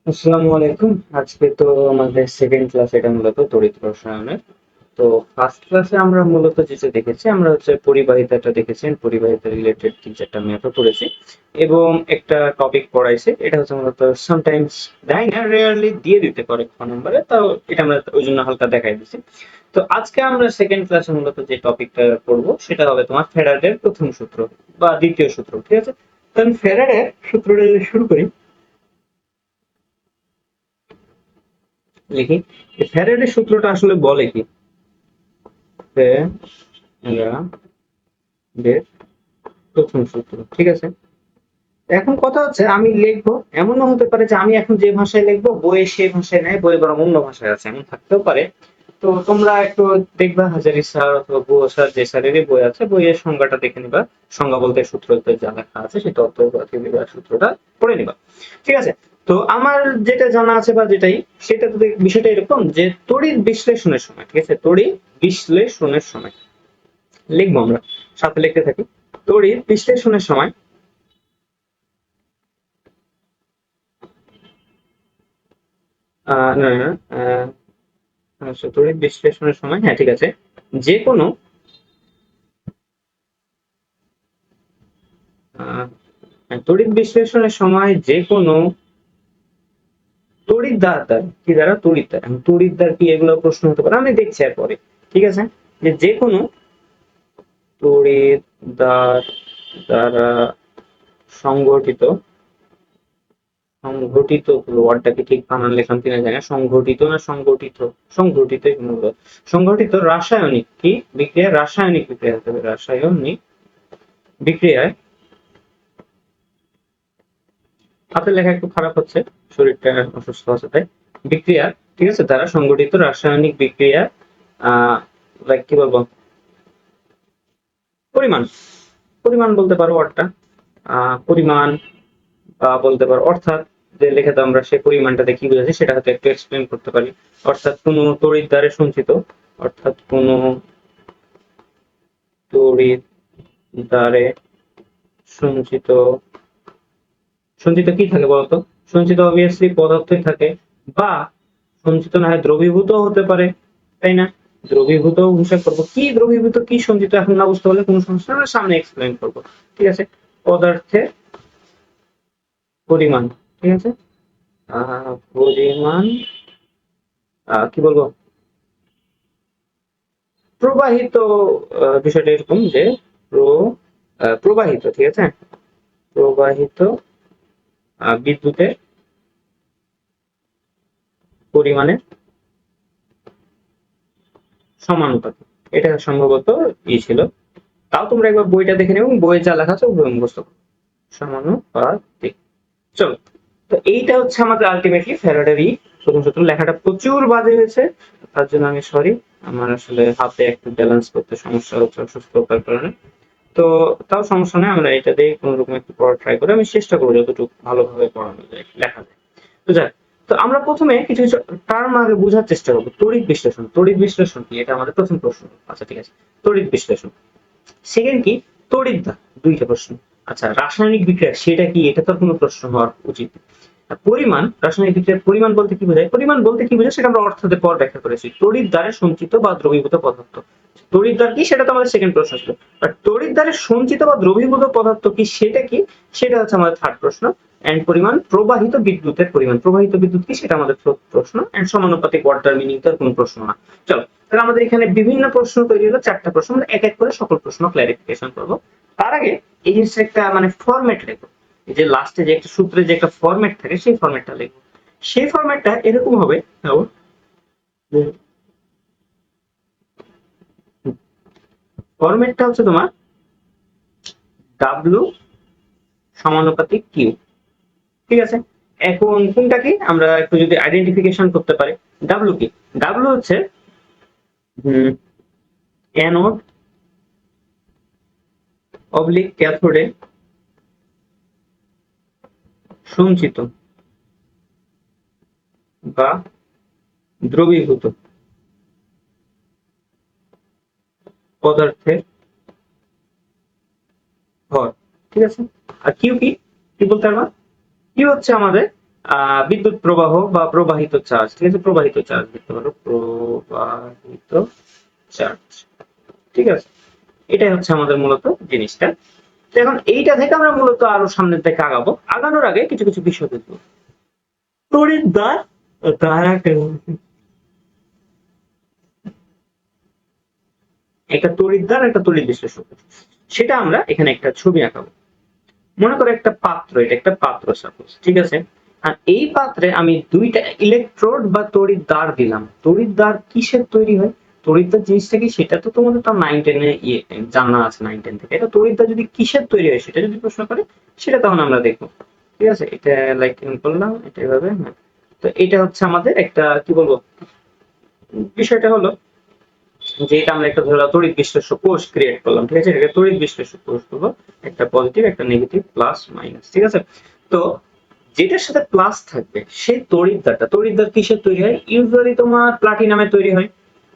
আসসালামু আলাইকুম। আজকে তো আমাদের সেকেন্ড ক্লাস, এটা মূলত তড়িৎ রসায়নের। তো ফার্স্ট ক্লাসে আমরা মূলত যেটা দেখেছি, আমরা হচ্ছে পরিবাহিতাটা দেখেছি, পরিবাহিতা রিলেটেড 3-4টা ম্যাথও করেছি এবং একটা টপিক পড়াইছে। এটা হচ্ছে মূলত সামটাইমস দেয় না, রেয়ারলি দিয়ে দিতে পারে ক নম্বরে, তাও এটা আমরা ওই জন্য হালকা দেখাই দিচ্ছি। তো আজকে আমরা সেকেন্ড ক্লাসে মূলত যে টপিকটা পড়বো সেটা হবে তোমার ফ্যারাডের প্রথম সূত্র বা দ্বিতীয় সূত্র, ঠিক আছে? তো আমি ফ্যারাডের সূত্রটা যদি শুরু করি, লিখি। ফ্যারাডের সূত্রটা আসলে বলে কি? ফ্যারাডের প্রথম সূত্র, ঠিক আছে? এখন কথা হচ্ছে আমি লিখবো, এমনও হতে পারে যে আমি এখন যে ভাষায় লিখবো বইয়ে সেই ভাষায় নেই, বই বরং অন্য ভাষায় আছে, এমন থাকতেও পারে। তো তোমরা একটু দেখবা হাজারি স্যার অথবা বুয়ো স্যার, যে স্যারেরই বই আছে, বইয়ের সংজ্ঞাটা দেখে নিবা। সংজ্ঞা বলতে সূত্রতে যা লেখা আছে সেই তত্ত্ব বা সূত্রটা পড়ে নিবা, ঠিক আছে? তো আমার যেটা জানা আছে বা যেটাই, সেটা তো বিষয়টা এরকম যে তড়িৎ বিশ্লেষণের সময়, ঠিক আছে, তড়িৎ বিশ্লেষণের সময় লিখবো আমরা, সাথে লিখতে থাকি। তড়িৎ বিশ্লেষণের সময় না না আচ্ছা, তড়িৎ বিশ্লেষণের সময়, হ্যাঁ ঠিক আছে, যে কোনো তড়িৎ বিশ্লেষণের সময় যে কোনো তড়িৎদ্বার দ্বারা, কি দ্বারা? তড়িৎদ্বার। এখন তড়িৎদ্বার কি, এগুলো প্রশ্ন হতে পারে, আমি দেখছি এরপরে, ঠিক আছে? যে যে কোনো তড়িৎদ্বার দ্বারা সংঘটিত, সংঘটিত ওয়ার্ডটা কি ঠিক বানান লেখান কিনা জানি না, সংঘটিত না সংগঠিত, সংঘটিত মূলত, সংঘটিত রাসায়নিক কি বিক্রিয়া, রাসায়নিক বিক্রিয়া হতে হবে, রাসায়নিক বিক্রিয়ায়, হাতের লেখা একটু খারাপ হচ্ছে, শরীরটা অসুস্থ আছে তাই, বিক্রিয়া, ঠিক আছে, দ্বারা সংঘটিত রাসায়নিক বিক্রিয়া, লাইক কি বলবো, পরিমাণ, পরিমাণ বলতে পারো ওয়ার্ডটা, পরিমাণ বলতে পারো, অর্থাৎ যে লেখাতে আমরা সেই পরিমাণটাতে কি বোঝাচ্ছি সেটা হয়তো একটু এক্সপ্লেন করতে পারি। অর্থাৎ কোনো তড়িৎ দ্বারে সঞ্চিত, অর্থাৎ কোনো তড়িৎ দ্বারে সঞ্চিত, সঞ্চিত কি থাকে বলতো? সঞ্চিত অবভিয়াসলি পদার্থই থাকে, বা সঞ্চিত না হয় দ্রবীভূত হতে পারে, তাই না? দ্রবীভূত হিসাব করবো, কি দ্রবীভূত কি সঞ্চিত এখন না বুঝতে পারলে কোনো সমস্যা না, সামনে এক্সপ্লেন করবো, ঠিক আছে? পদার্থের পরিমাণ, ঠিক আছে, পরিমাণ, কি বলবো, প্রবাহিত, বিষয়টা এরকম যে প্রবাহিত, ঠিক আছে, প্রবাহিত বিদ্যুতের পরিমাণের সমানুপাতিক, এটা সম্ভবত ছিল। তাও তোমরা একবার বইটা দেখে নেবে এবং বইয়ে যা লেখা আছে ওগুলো মুখস্থ করো, সমানুপাতিক। চলো, তো এইটা হচ্ছে আমাদের আলটিমেটলি ফ্যারাডের প্রথম সূত্র। লেখাটা প্রচুর বাজে হয়েছে, তার জন্য আমি সরি। আমার আসলে হাতে একটু ব্যালেন্স করতে সমস্যা হচ্ছে অসুস্থতার কারণে। তো তাও সমস্যা নেই, আমরা এটা দিয়ে কোনো রকম একটু পড়া ট্রাই করি, আমি চেষ্টা করবো যতটুকু ভালোভাবে পড়ানো যায়, লেখা যায়। তো যাক, তো আমরা প্রথমে কিছু কিছু টার্ম আগে বোঝার চেষ্টা করবো। তড়িৎ বিশ্লেষণ, তড়িৎ বিশ্লেষণ কি, এটা আমাদের প্রথম প্রশ্ন। আচ্ছা ঠিক আছে, তড়িৎ বিশ্লেষণ। সেকেন্ড কি? তড়িৎদ্বার, দুইটা প্রশ্ন। আচ্ছা, রাসায়নিক বিক্রিয়া সেটা কি, এটা তো কোনো প্রশ্ন হওয়ার উচিত। আর পরিমাণ, রাসায়নিক বিক্রিয়ার পরিমাণ বলতে কি বোঝায়, পরিমাণ বলতে কি বোঝায় সেটা আমরা অর্থে পর ব্যাখ্যা করেছি, তড়িৎ দ্বারে সঞ্চিত বা দ্রবীভূত পদার্থ। তড়িৎ দ্বার কি সেটা তো আমাদের সেকেন্ড প্রশ্ন ছিল, বাট তড়িৎ দ্বারে সঞ্চিত বা দ্রবীভূত পদার্থ কি সেটা কি, সেটা হচ্ছে আমাদের থার্ড প্রশ্ন। এন্ড পরিমাণ, প্রবাহিত বিদ্যুতের পরিমাণ, প্রবাহিত বিদ্যুৎ কি সেটা আমাদের ফোর্থ প্রশ্ন। এন্ড সমানুপাতিক ওয়াটার মিনিং তো কোনো প্রশ্ন না। চলো, তাহলে আমাদের এখানে বিভিন্ন প্রশ্ন তৈরি হলো, চারটা প্রশ্ন, আমরা এক এক করে সকল প্রশ্ন ক্লারিফিকেশন করবো। তার আগে এই জিনিসটা একটা মানে ফরম্যাট লেখো, যে লাস্টে যে একটা সূত্রে যে একটা ফরম্যাট থাকে সেই ফরম্যাটটা লিখবো। সেই ফরম্যাটটা এরকম হবে, ফরম্যাটটা হচ্ছে তোমার ডাব্লু সমানুপাতিক কিউ, ঠিক আছে? এখন কোনটা কি আমরা একটু যদি আইডেন্টিফিকেশন করতে পারি, ডাব্লু কি, ডাব্লু হচ্ছে অ্যানোড অবলিক ক্যাথোডে সঞ্চিত বা দ্রবীভূত পদার্থের ভর, ঠিক আছে? আর কিউ কি, কি বলতে পারবা? কি হচ্ছে আমাদের বিদ্যুৎ প্রবাহ বা প্রবাহিত চার্জ, ঠিক আছে, প্রবাহিত চার্জ লিখতে পারো, প্রবাহিত চার্জ, ঠিক আছে। এটাই হচ্ছে আমাদের মূলত জিনিসটা। তো এখন এইটা থেকে আমরা মূলত আরো সামনের দিকে আগাবো। আগানোর আগে কিছু কিছু বিষয় দেখবো। তড়িৎদ্বার দ্বারা একটা তড়িৎদ্বার, একটা তড়িৎ বিশ্লেষক, সেটা আমরা এখানে একটা ছবি আঁকাবো। মনে করো একটা পাত্র, এটা একটা পাত্র সাপোজ, ঠিক আছে। আর এই পাত্রে আমি দুইটা ইলেকট্রোড বা তড়িৎদ্বার দিলাম। তড়িৎদ্বার কিসের তৈরি হয়? তড়িৎদ্বার জিনিসটা কি সেটা তো তোমাদের তো 9-10 এ জানা আছে, 9-10 থেকে। এটা তড়িৎদ্বার যদি কিসের তৈরি হয় সেটা যদি প্রশ্ন করে, সেটা তখন আমরা দেখবো, ঠিক আছে। এটা লাইক করলাম, এটা এভাবে, হ্যাঁ। তো এটা হচ্ছে আমাদের একটা কি বলবো, বিষয়টা হলো যে এটা আমরা একটা ধরো তড়িৎ বিশ্লেষ্য কোষ ক্রিয়েট করলাম, ঠিক আছে। এটা তড়িৎ বিশ্লেষ্য কোষ করবো, একটা পজিটিভ, একটা নেগেটিভ, প্লাস মাইনাস, ঠিক আছে। তো যেটার সাথে প্লাস থাকবে সেই তড়িৎদ্বারটা, তড়িৎদ্বার কিসের তৈরি হয়? ইউজুয়ালি তোমার প্লাটিনামের তৈরি হয়,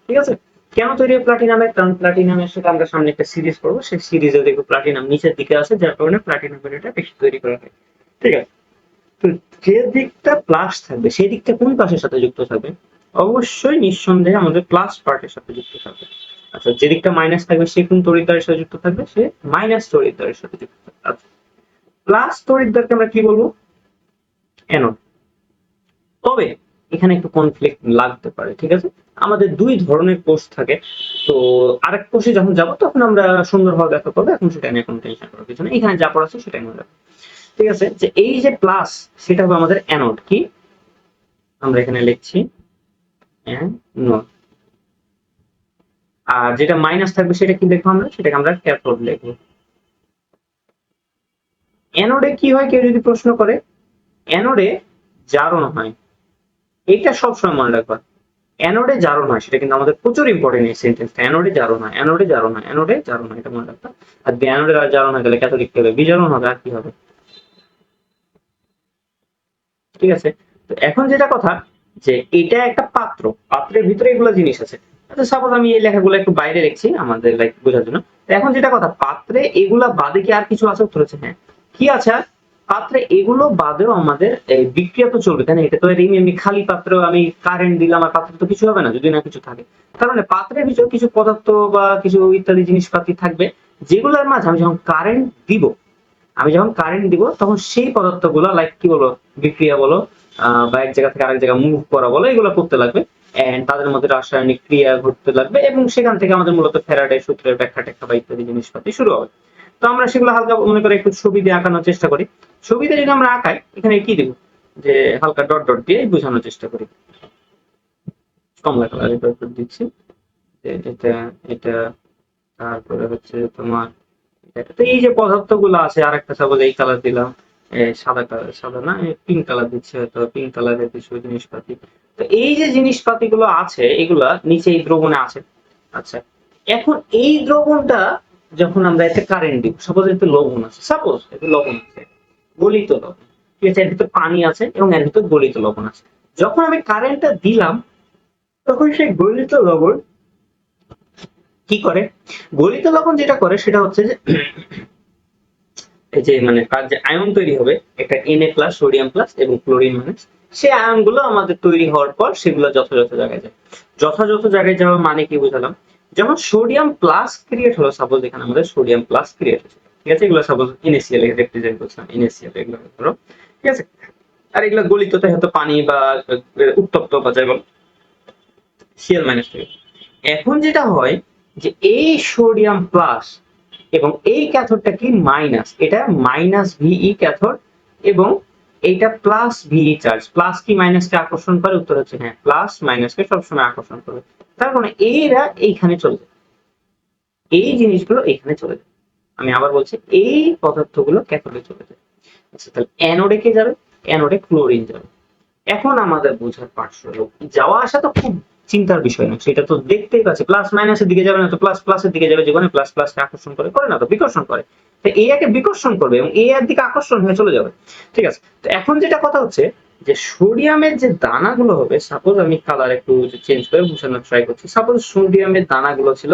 ঠিক আছে। কেন তৈরি হয় প্লাটিনামের? কারণ প্লাটিনামের সাথে আমরা সামনে একটা সিরিজ করবো, সেই সিরিজে দেখবো প্লাটিনাম নিচের দিকে আছে, যার কারণে প্লাটিনামের এটা বেশি তৈরি করা হয়, ঠিক আছে। তো যে দিকটা প্লাস থাকবে সেই দিকটা কোন পাশের সাথে যুক্ত থাকবে? অবশ্যই নিঃসন্দেহে আমাদের প্লাস পার্টের সাথে যুক্ত থাকবে। আচ্ছা, যে দিকটা মাইনাস থাকবে সে কোন তড়িৎদ্বারের সাথে যুক্ত থাকবে? সে মাইনাস তড়িৎদ্বারের সাথে যুক্ত থাকবে। আচ্ছা, প্লাস তড়িৎদ্বারকে আমরা কি বলবো? অ্যানোড। তবে এখানে একটু কনফ্লিক্ট লাগতে পারে, ঠিক আছে। আমাদের দুই ধরনের কোষ থাকে, তো আরেক কোষে যখন যাব তখন আমরা সুন্দরভাবে ব্যাখ্যা করবো, এখন সেটা নিয়ে কোনো টেনশন করার কিছু নেই, এখানে যা পড়াচ্ছে সেটাই মনে রাখবো, ঠিক আছে। যে এই যে প্লাস, সেটা হবে আমাদের অ্যানোড, কি আমরা এখানে লিখছি অ্যানোড। আর যেটা মাইনাস থাকবে সেটা কি লিখবো আমরা? সেটাকে আমরা ক্যাথোড লিখবো। অ্যানোডে কি হয় কেউ যদি প্রশ্ন করে? অ্যানোডে জারণ হয়, এটা সবসময় মনে রাখবা। অ্যানোডে জারণ হয়, সেটা কিন্তু আমাদের প্রচুর ইম্পর্টেন্ট এই সেন্টেন্সটা। অ্যানোডে জারণ হয়, অ্যানোডে জারণ হয়, অ্যানোডে জারণ হয়, এটা মনে রাখবা। আর অ্যানোডে আর জারণ হয় তাহলে ক্যাথোড লিখতে হবে, বিজারণ হবে, আর কি হবে, ঠিক আছে। তো এখন যেটা কথা, যে এটা একটা পাত্র, পাত্রের ভিতরে এগুলো জিনিস আছে। আচ্ছা, সাপোজ আমি এই লেখাগুলো একটু বাইরে লিখছি আমাদের লাইক বোঝার জন্য। তো এখন যেটা কথা, পাত্রে এগুলা বাদে কি আর কিছু আছে? উত্তর হচ্ছে হ্যাঁ। কি আছে? পাত্রে এগুলো বাদেও আমাদের বিক্রিয়া তো চলবে, তাই না? এটা তো এমনি খালি পাত্র আমি কারেন্ট দিলাম আর পাত্রে তো কিছু হবে না যদি না কিছু থাকে। তার মানে পাত্রের ভিতরে কিছু পদার্থ বা কিছু ইত্যাদি জিনিসপাতি থাকবে, যেগুলোর মাঝে আমি যখন কারেন্ট দিব, তখন সেই পদার্থগুলো লাইক কি বলো, বিক্রিয়া বলো, বা এক জায়গা থেকে আরেক জায়গায় মুভ করা বলো, এগুলো করতে লাগবে। এন্ড তাদের মধ্যে রাসায়নিক ক্রিয়া ঘটতে লাগবে, এবং সেখান থেকে আমাদের মূলত ফ্যারাডের সূত্রের ব্যাখ্যা ট্যাখ্যা বা ইত্যাদি জিনিসপাতি শুরু হবে। তো আমরা সেগুলো হালকা মনে করে একটু ছবি দিয়ে আঁকানোর চেষ্টা করি। ছবিতে যদি আমরা আঁকাই, এখানে কি দিব? যে হালকা ডট ডট দিয়ে বোঝানোর চেষ্টা করি। কমলা কালারের ডট ডট দিচ্ছি, এটা এটা, তারপরে হচ্ছে তোমার তো এই যে পদার্থগুলো আছে, আরেকটা সাপোজ এই কালার দিলাম, সাদা কালার, সাদা না, পিঙ্ক কালার দিচ্ছে, হয়তো পিঙ্ক কালারের কিছু জিনিসপাতি। তো এই যে জিনিসপাতি গুলো আছে, এগুলা নিচে এই দ্রবণে আছে। আচ্ছা, এখন এই দ্রবণটা যখন আমরা এতে কারেন্ট দিব, সাপোজ এতে লবণ আছে, গলিত লবণ, ঠিক আছে, এর ভিতর পানি আছে এবং এর ভিতর গলিত লবণ আছে। যখন আমি কারেন্টটা দিলাম, তখন সেই গলিত লবণ কি করে? গলিত লবণ যেটা করে সেটা হচ্ছে যে এই যে মানে তার যে আয়ন তৈরি হবে, একটা Na+, সোডিয়াম প্লাস এবং ক্লোরিন মাইনাস, সেই আয়নগুলো আমাদের তৈরি হওয়ার পর সেগুলো যথাযথ জায়গায় যায়। যথাযথ জায়গায় যাওয়া মানে কি বুঝালাম? যেমন সোডিয়াম প্লাস ক্রিয়েট হলো, সাপোজ এখানে আমাদের সোডিয়াম প্লাস ক্রিয়েট হচ্ছে, ঠিক আছে। এগুলো সাপোজ ইনিশিয়াল রিপ্রেজেন্ট করছিলাম, ইনিশিয়াল এগুলো ধরো, ঠিক আছে। আর এগুলো গলিততে হয়তো পানি বা উত্তপ্ত বা যাই বল, সিএল মাইনাস থেকে। এখন যেটা হয় যে এই সোডিয়াম প্লাস এবং এই ক্যাথোডটা কি মাইনাস, এটা মাইনাস ভিই ক্যাথোড, এবং এইটা প্লাস ভিই চার্জ। প্লাস কি মাইনাসকে আকর্ষণ করে? উত্তর হচ্ছে হ্যাঁ, প্লাস মাইনাসকে সবসময় আকর্ষণ করে। তার মানে এইরা এইখানে চলে যায়, এই জিনিসগুলো এখানে চলে যায়। আমি আবার বলছি, এই পদার্থগুলো ক্যাথোডে চলে যায়। আচ্ছা, তাহলে অ্যানোডে কে যাবে? অ্যানোডে ক্লোরিন যাবে। এখন আমাদের বোঝার পার্ট হলো, যাওয়া আসা তো খুব চিন্তার বিষয় না, সেটা তো দেখতেই পাচ্ছি, প্লাস মাইনাসের দিকে যাবে না তো প্লাস প্লাসের দিকে যাবে, যেখানে প্লাস প্লাসকে আকর্ষণ করে, করে না তো বিকর্ষণ করে। তো এ একে বিকর্ষণ করবে এবং এ এর দিকে আকর্ষণ হয়ে চলে যাবে, ঠিক আছে। তো এখন যেটা কথা হচ্ছে যে সোডিয়ামের যে দানাগুলো হবে, সাপোজ আমি কালার একটু চেঞ্জ করে বোঝানোর ট্রাই করছি। সাপোজ সোডিয়ামের দানাগুলো ছিল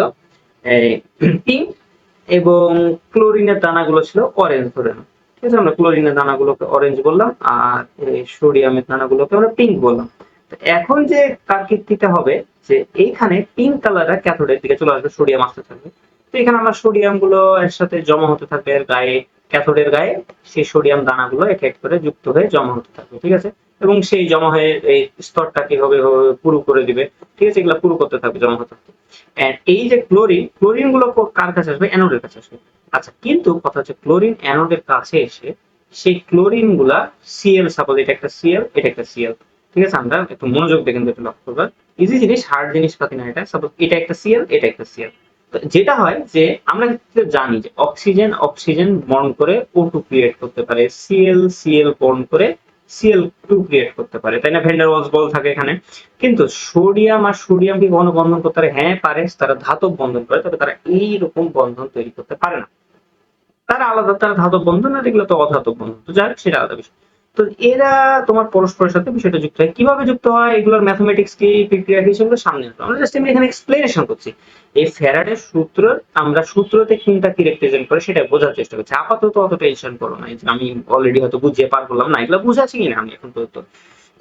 পিঙ্ক এবং ক্লোরিনের দানাগুলো ছিল অরেঞ্জ ধরে নাও, ঠিক আছে, আমরা ক্লোরিনের দানাগুলোকে অরেঞ্জ বললাম আর সোডিয়ামের দানাগুলোকে আমরা পিঙ্ক বললাম। তো এখন যে কারকির্তিটা হবে যে এইখানে পিঙ্ক কালারটা ক্যাথোডের দিকে চলে আসবে, সোডিয়াম আসতে থাকবে। তো এখানে আমরা সোডিয়াম গুলো এর সাথে জমা হতে থাকবে এর গায়ে, ক্যাথোডের গায়ে সেই সোডিয়াম দানাগুলো এক এক করে যুক্ত হয়ে জমা হতে থাকবে, ঠিক আছে। এবং সেই জমা হয়ে এই স্তরটা কিভাবে পুরু করে দিবে, ঠিক আছে, এগুলো পুরু করতে থাকবে, জমা হতে থাকবে। এই যে ক্লোরিন গুলো কার কাছে আসবে? অ্যানোডের কাছে আসবে। আচ্ছা, কিন্তু কথা হচ্ছে ক্লোরিন অ্যানোডের কাছে এসে সেই ক্লোরিন গুলা সিএল, সাপোজ এটা একটা সিএল, এটা একটা সিএল, ঠিক আছে, আমরা একটু মনোযোগ দিয়ে কিন্তু একটু লক্ষ্য করবো, ইজি জিনিস, হার্ড জিনিস পাতি না এটা। সাপোজ এটা একটা সিএল, এটা একটা সিএল। তো যেটা হয় যে আমরা জানি যে অক্সিজেন অক্সিজেন বন্ড করে O2 ক্রিয়েট করতে পারে, সিএল সিএল বন্ড করে Cl2 ক্রিয়েট করতে পারে, তাই না? ভ্যান ডার ওয়ালস বল থাকে এখানে। কিন্তু সোডিয়াম আর সোডিয়াম কি কখনো বন্ধন করতে পারে? হ্যাঁ পারে, তারা ধাতব বন্ধন করে, তবে তারা এইরকম বন্ধন তৈরি করতে পারে না। তারা আলাদা, তারা ধাতব বন্ধন, আর এগুলো তো অধাতব বন্ধন, তো যাই হোক সেটা আলাদা বিষয়। তো এরা তোমার পরস্পরের সাথে বিষয়টা যুক্ত হয়, কিভাবে যুক্ত হয় এগুলোর ম্যাথমেটিক্স কি, প্রক্রিয়া কি, সেগুলো সামনে আসবে। আমরা জাস্ট এখানে এক্সপ্লেনেশন করছি। এই ফ্যারাডের সূত্র, আমরা সূত্রতে কোনটা কি রিপ্রেজেন্ট করে সেটা বোঝার চেষ্টা করছি। আপাতত অত টেনশন করো না, আমি অলরেডি হয়তো বুঝিয়ে পার করলাম না, এগুলো বুঝাচ্ছি কিনা আমি এখন পর্যন্ত।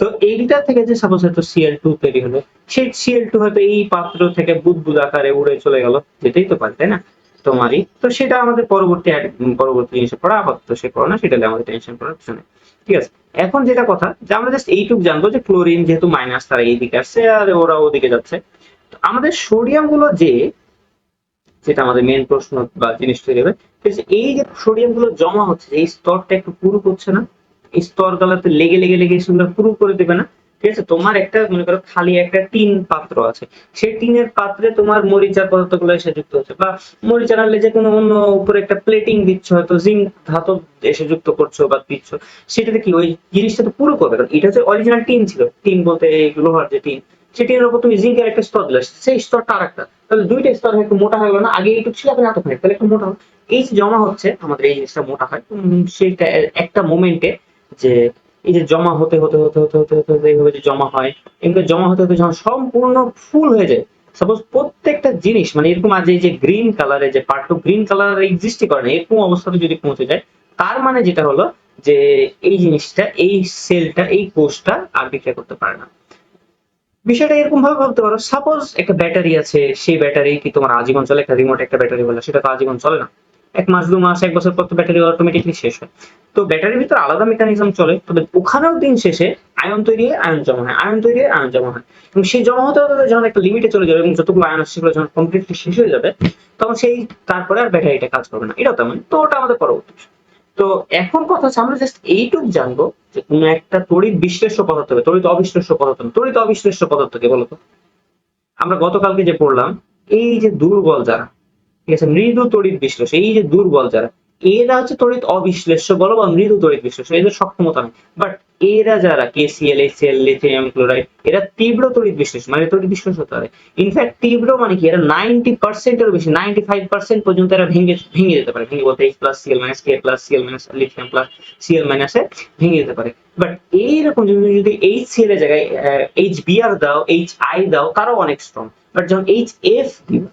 তো এইটা থেকে যে সাপোজ হয়তো Cl2 তৈরি হলো, সেই Cl2 হয়তো এই পাত্র থেকে বুদবুদ আকারে উড়ে চলে গেল, যেতেই তো পারে, তাই না? তোমারই তো সেটা আমাদের পরবর্তী জিনিসে পড়া, আপাতত সে পড়া না, সেটা আমাদের টেনশন করার কিছু নেই, ঠিক আছে। এখন যেটা কথা যে আমরা জাস্ট এইটুকু জানবো যে ক্লোরিন যেহেতু মাইনাস, তারা এইদিকে আসছে আর ওরা ওদিকে যাচ্ছে। তো আমাদের সোডিয়াম গুলো যে, যেটা আমাদের মেন প্রশ্ন বা জিনিস তৈরি হবে, এই যে সোডিয়াম গুলো জমা হচ্ছে, এই স্তরটা একটু পুরু করছে না? এই স্তর গুলোতে লেগে লেগে লেগে সেগুলো পুরু করে দেবে না? ঠিক আছে, তোমার একটা মনে করো খালি একটা টিন পাত্র আছে, সেই টিনের পাত্রে তোমার মরিচার পদার্থগুলো এসে যুক্ত হচ্ছে, বা মরিচা নাহলে যে কোনো অন্য উপরে একটা প্লেটিং দিচ্ছ, হয়তো জিঙ্ক ধাতব এসে যুক্ত করছো বা দিচ্ছ, সেটাতে কি ওই জিনিসটা তো পুরো করবে, কারণ এটা হচ্ছে অরিজিনাল টিন ছিল, টিন বলতে এই লোহার যে টিন, সেটির উপর তুমি জিঙ্কের একটা স্তর দিলে, সেই স্তরটা আরেকটা, তাহলে দুইটা স্তর একটু মোটা হয়ে গেল না? আগে এইটুকু ছিল, এখন এতখানি, তাহলে একটু মোটা হয়। এই যে জমা হচ্ছে আমাদের, এই জিনিসটা মোটা হয় সেটা একটা মোমেন্টে, যে এই যে জমা হতে হতে হতে হতে হতে হতে হতে এইভাবে যে জমা হয়, এগুলো জমা হতে হতে যখন সম্পূর্ণ ফুল হয়ে যায়, সাপোজ প্রত্যেকটা জিনিস মানে এরকম, আজ এই যে গ্রিন কালারে যে পার্ট, গ্রিন কালার এক্সিস্টই করে না, এরকম অবস্থাতে যদি পৌঁছে যায়, তার মানে যেটা হলো যে এই জিনিসটা, এই সেলটা, এই কোষটা আর বিক্রিয়া করতে পারে না। বিষয়টা এরকম ভাবে ভাবতে পারো, সাপোজ একটা ব্যাটারি আছে, সেই ব্যাটারি কি তোমার আজীবন চলে? একটা রিমোট একটা ব্যাটারি বলে, সেটা তো আজীবন চলে না, 1 মাস 2 মাস 1 বছর পর তো ব্যাটারি অটোমেটিকলি শেষ হয়। তো ব্যাটারির ভিতর আলাদা মেকানিজম চলে, তবে ওখানেও দিন শেষে আয়ন তৈরি হয়, আয়ন জমা হয়, আয়ন তৈরি হয়, আয়ন জমা হয়, এবং সেই জমা হতে হতে যখন একটা লিমিটে চলে যাবে এবং যতগুলো আয়ন আছে সেগুলো যখন কমপ্লিটলি শেষ হয়ে যাবে, তখন সেই তারপরে আর ব্যাটারিটা কাজ করবে না, এটাও তেমন। তো ওটা আমাদের পরবর্তী। তো এখন কথা হচ্ছে আমরা জাস্ট এইটুকু জানবো যে কোন একটা তড়িৎ বিশ্লেষ্য পদার্থ হবে, তড়িৎ অবিশ্লেষ্য পদার্থ, তড়িৎ অবিশ্লেষ্য পদার্থকে বলতো আমরা গতকালকে যে পড়লাম, এই যে দুর্বল যারা, ঠিক আছে, মৃদু তড়িৎ বিশ্লেষ্য, এই যে দুর্বল যারা, এরা হচ্ছে তড়িৎ অবিশ্লেষ্য বলো বা মৃদু তড়িৎ বিশ্লেষ্য, এদের সক্ষমতা নেই। বাট এরা যারা KCl HCl লিথিয়াম ক্লোরাইড, এরা তীব্র তড়িৎ বিশ্লেষণ, মানে তড়িৎ বিশ্লেষণ হতে পারে। ইনফ্যাক্ট তীব্র মানে কি, এরা 90% এর বেশি, 95% পর্যন্ত এরা ভেঙে ভেঙে যেতে পারে, ভেঙে বলতে H+Cl K Cl lithium Cl এ ভেঙে যেতে পারে। বাট এইরকম যদি HCl এর জায়গায় HBr দাও, HI দাও, তারাও অনেক স্ট্রং। বাট যখন HF দিবে,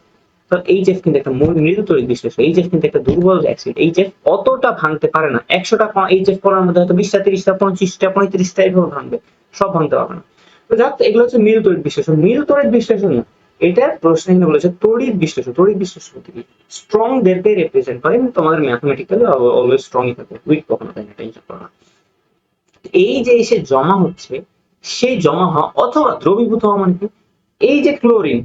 তো HF কিন্তু একটা মৃদু তড়িৎ বিশ্লেষ্য, HF কিন্তু একটা দুর্বল অ্যাসিড, HF অতটা ভাঙতে পারে না, 100টা HF করার মধ্যে হয়তো 20টা 30টা 25টা 35টা এভাবে ভাঙবে, সব ভাঙতে পারবে না। তো যাক, এগুলো হচ্ছে মৃদু তড়িৎ বিশ্লেষণ। মৃদু তড়িৎ বিশ্লেষণ না, এটার প্রশ্ন এখানে বলেছে তড়িৎ বিশ্লেষণ। তড়িৎ বিশ্লেষণ কি, স্ট্রং দেরকে রিপ্রেজেন্ট করে, এবং তোমাদের ম্যাথমেটিক্যালি অলওয়েজ স্ট্রংই থাকে, উইক কখনো তাই না, টেনশন করো না। এই যে এসে জমা হচ্ছে, সেই জমা হওয়া অথবা দ্রবীভূত হওয়া মানে কি, এই যে ক্লোরিন,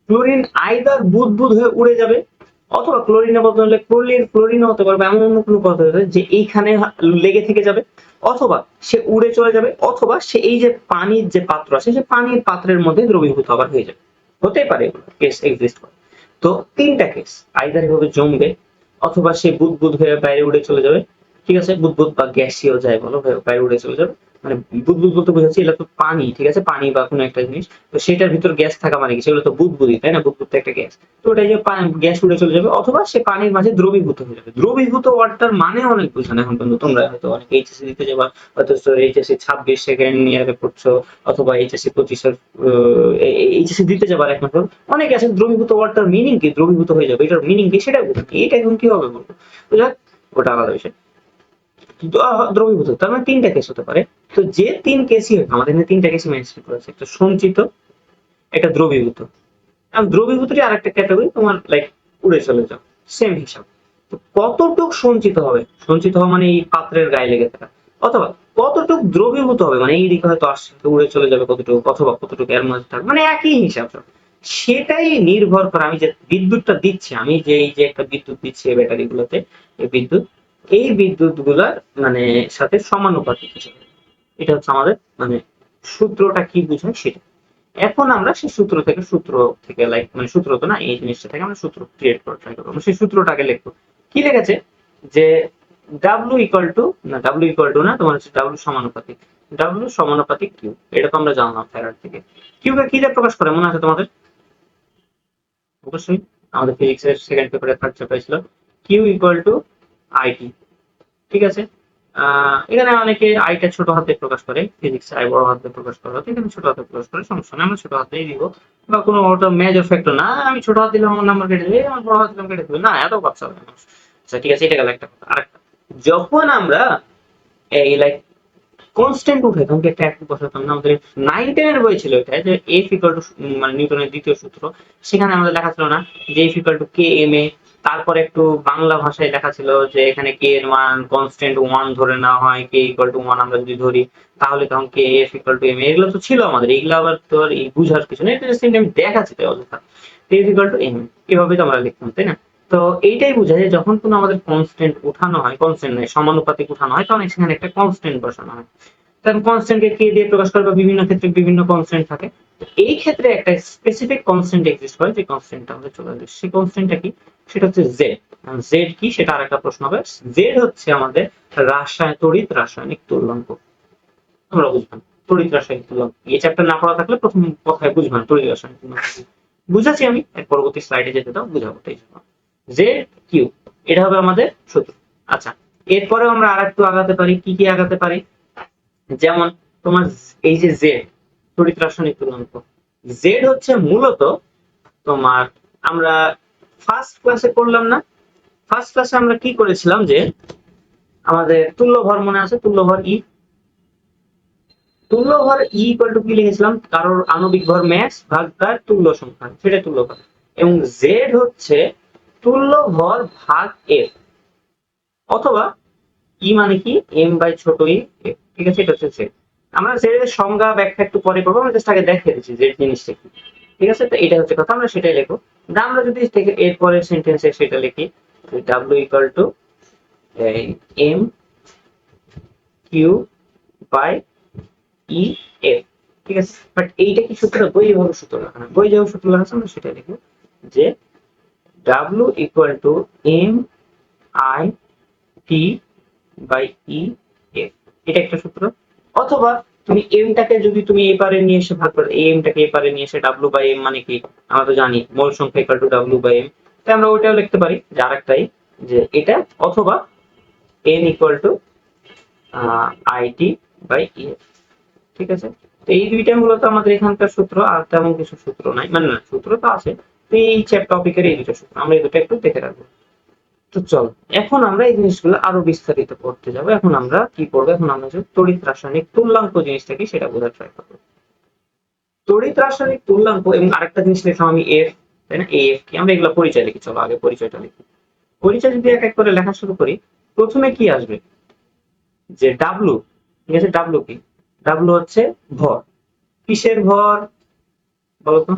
ক্লোরিন আইদার বুদবুদ হয়ে উড়ে যাবে, অথবা ক্লোরিনের বদলে ক্লোরিনও হতে পারবে, এমন অন্য কোনো পদার্থ হতে পারে যে এইখানে লেগে থেকে যাবে, অথবা সে উড়ে চলে যাবে, অথবা সে এই যে পানির যে পাত্র আছে, সে পানির পাত্রের মধ্যে দ্রবীভূত আবার হয়ে যাবে, হতে পারে, কেস এক্সিস্ট করে। তো তিনটা কেস, আইদার এভাবে জমবে, অথবা সে বুদবুদ হয়ে বাইরে উড়ে চলে যাবে, ঠিক আছে, বুদবুদ বা গ্যাসীয় যাই বলো, বাইরে উড়ে চলে যাবে। মানে বুদবুদ বলতে বোঝাচ্ছি এটা তো পানি, ঠিক আছে, পানি বা কোনো একটা জিনিস, তো সেটার ভিতর গ্যাস থাকা মানে কি, সেগুলো তো বুদবুদই, তাই না? বুদবুদ তো একটা গ্যাস, তো ওটা যে গ্যাস উড়ে চলে যাবে, অথবা সে পানির মাঝে দ্রবীভূত হয়ে যাবে। দ্রবীভূত ওয়ার্ডটার মানে অনেক বুঝো না এখন পর্যন্ত, তোমরা হয়তো অনেক এইচএসসি দিতে যাবা, হয়তো এইচএসসি 26 সেকেন্ড ইয়ারে পড়ছো, অথবা এইচএসসি 25 এইচএসসি দিতে যাবার একমাত্র অনেক আছে। দ্রবীভূত ওয়ার্ডটার মিনিং কি, দ্রবীভূত হয়ে যাবে, এটার মিনিং কি সেটা বুঝো, এটা এখন কি হবে বলবো, তো যাক ওটা আলাদা বিষয়। দ্রবীভূত, তার মানে তিনটা কেস হতে পারে। তো যে তিন কেসই হবে, আমাদের এখানে তিনটা কেসই মেনশন করেছে, একটা সঞ্চিত, একটা দ্রবীভূত, আর দ্রবীভূতটি আরেকটা ক্যাটাগরি, তোমার লাইক উড়ে চলে যাও, সেম হিসাব। তো কতটুক সঞ্চিত হবে, সঞ্চিত হওয়া মানে এই পাত্রের গায়ে লেগে থাকা, অথবা কতটুক দ্রবীভূত হবে মানে এই দিকে হয়তো আসছে উড়ে চলে যাবে কতটুকু, অথবা কতটুকু এর মধ্যে থাকবে, মানে একই হিসাব সব। সেটাই নির্ভর করে আমি যে বিদ্যুৎটা দিচ্ছি, আমি যে এই যে একটা বিদ্যুৎ দিচ্ছি এই ব্যাটারি গুলোতে, এই বিদ্যুৎ গুলার মানে সাথে সমানুপাতিক হিসেবে। এটা হচ্ছে আমাদের মানে সূত্রটা কি বোঝায় সেটা। এখন আমরা সেই সূত্র থেকে লাইক মানে সূত্র তো না, এই জিনিসটা থেকে আমরা সূত্র ক্রিয়েট করে ট্রাই করবো। আমরা সেই সূত্রটাকে লিখবো। কি লিখেছে যে ডাব্লিউ ইকুয়াল টু, না ডাব্লিউ ইকুয়াল টু না, তোমার হচ্ছে ডাব্লিউ সমানুপাতিক, ডাব্লিউ সমানুপাতিক কিউ। এটা তো আমরা জানলাম ফ্যারাড থেকে। কিউকে কি দিয়ে প্রকাশ করে মনে আছে তোমাদের? অবশ্যই আমাদের ফিজিক্সের সেকেন্ড পেপারে থার্ড চ্যাপ্টার ছিল কিউ ইকুয়াল টু আইটি। ঠিক আছে, এখানে অনেকে আইটা ছোট হাতে প্রকাশ করে, ফিজিক্স আই বড় হাতে প্রকাশ করা হতো, এখানে ছোট হাতে প্রকাশ করে, সমস্যা নেই, আমরা ছোট হাতেই দিব। বা কোনো ওটা মেজর ফ্যাক্টর না, আমি ছোট হাত দিলাম আমার নাম্বার কেটে দেবে, আমার বড় হাত দিলাম কেটে দেবে, না এত বাচ্চা হবে না। আচ্ছা ঠিক আছে, এটা গেল একটা কথা। আরেকটা, যখন আমরা এই লাইক কনস্ট্যান্ট উঠে, তখন কি একটা এক বসাতাম না, আমাদের 9-10 এর বই ছিল এটা, যে এফ ইকুয়াল টু মানে নিউটনের দ্বিতীয় সূত্র, সেখানে আমাদের লেখা ছিল না যে F equal to K M A, তারপরে একটু বাংলা ভাষায় লেখা ছিল যে এখানে কে এর মান কনস্ট্যান্ট 1 ধরে নেওয়া হয়, কে ইকুয়াল টু 1 আমরা যদি ধরি তাহলে তখন কে এফ ইকুয়াল টু এম, এগুলো তো ছিল আমাদের, এগুলো আবার তো আর এই বুঝার কিছু নেই, এটা জাস্ট আমি দেখাচ্ছি তাই অযথা। এফ ইকুয়াল টু এম, এভাবে তো আমরা লিখতাম তাই না? তো এইটাই বোঝায় যে যখন কোনো আমাদের কনস্ট্যান্ট উঠানো হয়, কনস্ট্যান্ট নয় সমানুপাতিক উঠানো হয়, তখন সেখানে একটা কনস্ট্যান্ট বসানো হয়। কারণ কনস্ট্যান্টকে কে দিয়ে প্রকাশ করে, বা বিভিন্ন ক্ষেত্রে বিভিন্ন কনস্ট্যান্ট থাকে। তো এই ক্ষেত্রে একটা স্পেসিফিক কনস্ট্যান্ট এক্সিস্ট করে, যে কনস্ট্যান্টটা আমাদের চলে আসবে, সেই কনস্ট্যান্টটা কি? সেটা হচ্ছে জেড। জেড কি সেটা আরেকটা প্রশ্ন হবে। জেড হচ্ছে আমাদের তড়িৎ রাসায়নিক তুল্যাঙ্ক। তোমরা বুঝবেন তড়িৎ রাসায়নিক তুল্যাঙ্ক, এই চ্যাপ্টার না পড়া থাকলে প্রথম কথায় বুঝবেন তড়িৎ রাসায়নিক তুল্যাঙ্ক। বুঝাচ্ছি আমি, এর পরবর্তী স্লাইডে যেতে দাও, বুঝাবো তাই জন্য। জেড কিউ, এটা হবে আমাদের সূত্র। আচ্ছা, এরপরেও আমরা আরেকটু আগাতে পারি, কি কি আগাতে পারি? যেমন তোমার এই যে জেড, তড়িৎ রাসায়নিক তুল্যাঙ্ক, জেড হচ্ছে মূলত তোমার, আমরা ফার্স্ট ক্লাসে করলাম না, ফার্স্ট ক্লাসে আমরা কি করেছিলাম যে আমাদের তুল্য ভর মনে আছে, তুল্য ভর ই, তুল্য ভর ই ইকুয়াল টু কি লিখেছিলাম, কারোর আণবিক ভর ম্যাস ভাগ তার তুল্য সংখ্যা, সেটা তুল্য ভর। এবং জেড হচ্ছে তুল্য ভর ভাগ এফ, অথবা ই মানে কি এম বাই ছোট ই এফ। ঠিক আছে, এটা হচ্ছে জেড। আমরা জেড এর সংজ্ঞা ব্যাখ্যা একটু পরে করবো, আমরা জাস্ট আগে দেখিয়ে দিচ্ছি জেড জিনিসটা কি। ঠিক আছে, তো এটা হচ্ছে কথা, আমরা সেটাই লিখবো। আমরা যদি এরপরে সেন্টেন্সে সেটা লিখি, W equal to M Q by E F. ঠিক আছে, বাট এইটা কি সূত্র? বই যেভাবে সূত্র লেখা না, বই যেভাবে সূত্র লেখা আছে আমরা সেটাই লিখবো, যে W equal to M I T by E F, এটা একটা সূত্র। অথবা তুমি এমটাকে যদি তুমি এপারে নিয়ে এসে ভাগ করো, এমটাকে এপারে নিয়ে এসে ডাব্লিউ বাই এম মানে কি আমরা তো জানি মোল সংখ্যা equal to W by M, তাই আমরা ওইটাও লিখতে পারি যে আরেকটাই, যে এটা, অথবা N equal to IT by E F. ঠিক আছে, তো এই দুইটা মূলত আমাদের এখানকার সূত্র, আর তেমন কিছু সূত্র নাই, মানে না সূত্র তো আছে, তো এই টপিকের এই দুটো সূত্র আমরা এই দুটো একটু দেখে রাখবো। তো চল, এখন আমরা এই জিনিসগুলো আরো বিস্তারিত করতে যাবো। এখন আমরা কি করবো, এখন আমরা যে তড়িৎ রাসায়নিক তুল্যাঙ্ক জিনিসটা কি সেটা বোঝার ট্রাই করবো। তড়িৎ রাসায়নিক তুল্যাঙ্ক, এবং আরেকটা জিনিস লিখলাম আমি এফ, তাই না? এফ কি, আমরা এগুলো পরিচয় লিখি, চলো আগে পরিচয়টা লিখি। পরিচয় যদি এক এক করে লেখা শুরু করি, প্রথমে কি আসবে, যে ডাব্লু। ঠিক আছে, ডাব্লু কি? ডাব্লু হচ্ছে ভর। কিসের ভর বলতো?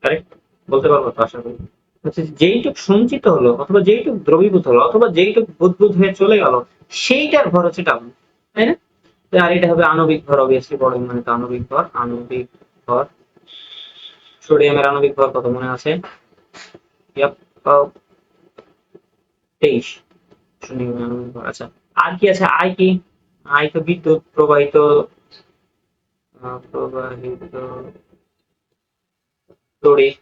কারেক্ট বলতে পারবো তো আশা করি। হচ্ছে যেইটুক সঞ্চিত হলো, অথবা যেইটুক দ্রবীভূত হলো, অথবা যেইটুক বুদবুদ হয়ে চলে গেল, সেইটার ভর হচ্ছে ডাব্লু, তাই না? আর এটা হবে আণবিক ভর, অবভিয়াসলি বড় মানে তো আণবিক ভর। আণবিক ভর, সোডিয়ামের আণবিক ভর কত মনে আছে? 23। সোডিয়ামের আণবিক ভর। আচ্ছা, আর কি আছে? আই কি? আই তো বিদ্যুৎ প্রবাহিত, প্রবাহিত তড়িৎ।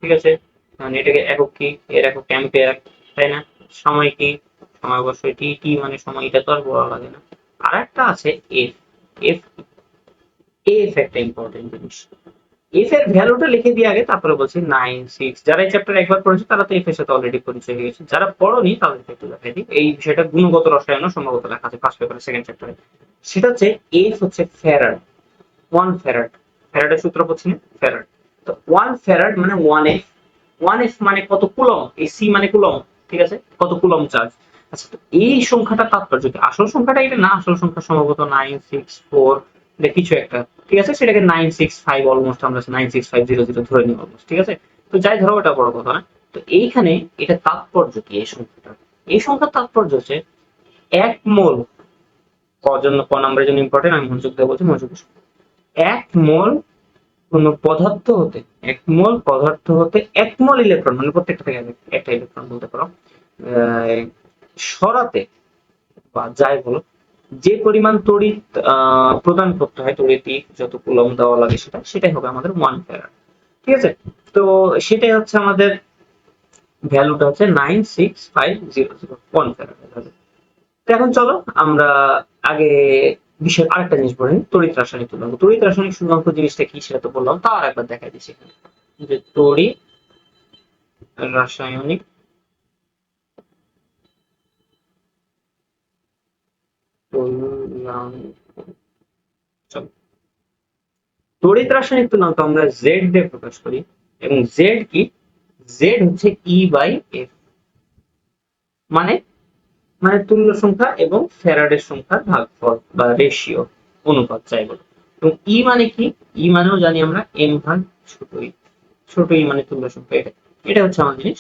ঠিক আছে, মানে এটাকে একক কি, এর একক অ্যাম্পিয়ার, তাই না? সময় কি? সময় অবশ্যই টি, টি মানে সময়, এটা তো আর বলা লাগে না। আর একটা আছে এফ। এফ, এফ একটা ইম্পর্টেন্ট জিনিস। এফ এর ভ্যালুটা লিখে দিয়ে আগে, তারপরে বলছি 9 6। যারা এই চ্যাপ্টার একবার পড়েছে তারা তো এফ এর সাথে অলরেডি পরিচয় হয়ে গেছে, যারা পড়োনি তাদেরকে একটু দেখাই দিই। এই বিষয়টা গুণগত রসায়ন সম্ভবত লেখা আছে ফার্স্ট পেপারে সেকেন্ড চ্যাপ্টারে। সেটা হচ্ছে এফ হচ্ছে ফ্যারাড, 1 ফ্যারাড। ফ্যারাডের সূত্র হচ্ছে ফ্যারাড। তো 1 ফ্যারাড মানে 1 এফ। 1 এফ মানে কত কুলম, এই সি মানে কুলম, ঠিক আছে, কত কুলম চার্জ। আচ্ছা, তো এই সংখ্যাটা তাৎপর্য কি? আসল সংখ্যাটা এটা না, আসল সংখ্যা সম্ভবত 964 কিছু একটা, ঠিক আছে, সেটাকে 965 অলমোস্ট আমরা 96500 ধরে নিই অলমোস্ট, ঠিক আছে। তো যাই ধরো, এটা বড় কথা না। তো এইখানে এটা তাৎপর্য কি এই সংখ্যাটা? এই সংখ্যার তাৎপর্য হচ্ছে 1 মোল, জন্য ক নাম্বারের জন্য ইম্পর্টেন্ট, আমি মনোযোগ দিয়ে বলছি, মনোযোগ। 1 মোল কোন পদার্থ হতে, 1 মোল পদার্থ হতে 1 মোল ইলেকট্রন, মানে প্রত্যেকটা থেকে একটা ইলেকট্রন বলতে পারো, সরাতে বা যাই বলো, যে পরিমাণ তড়িৎ প্রদান করতে হয়, তড়িৎ যত কুলম দেওয়া লাগে সেটাই হবে আমাদের 1 ফ্যারাড, ঠিক আছে। তো সেটাই হচ্ছে আমাদের ভ্যালুটা হচ্ছে 96500, 1 ফ্যারাড। তো এখন চলো আমরা আগে বিষয় আরেকটা জিনিস বলি, তড়িৎ রাসায়নিক তুলনাঙ্ক। তড়িৎ রাসায়নিক তুলনাঙ্ক জিনিসটা কি সেটা তো বললাম, তা আর একবার দেখাই দিচ্ছি এখানে, যে তড়িৎ রাসায়নিক তুলনাঙ্ক। তড়িৎ রাসায়নিক তুলনাঙ্ক আমরা জেড দিয়ে প্রকাশ করি, এবং জেড কি? জেড হচ্ছে ই বাই এফ, মানে মানে তুল্য সংখ্যা এবং ফ্যারাডের সংখ্যার ভাগফল বা রেশিও, অনুপাত যাই বলো। এবং ই মানে কি? ই মানেও জানি আমরা এম ভাগ ছোট ই। ছোট ই মানে তুল্য সংখ্যা। এটা হচ্ছে আমার জিনিস,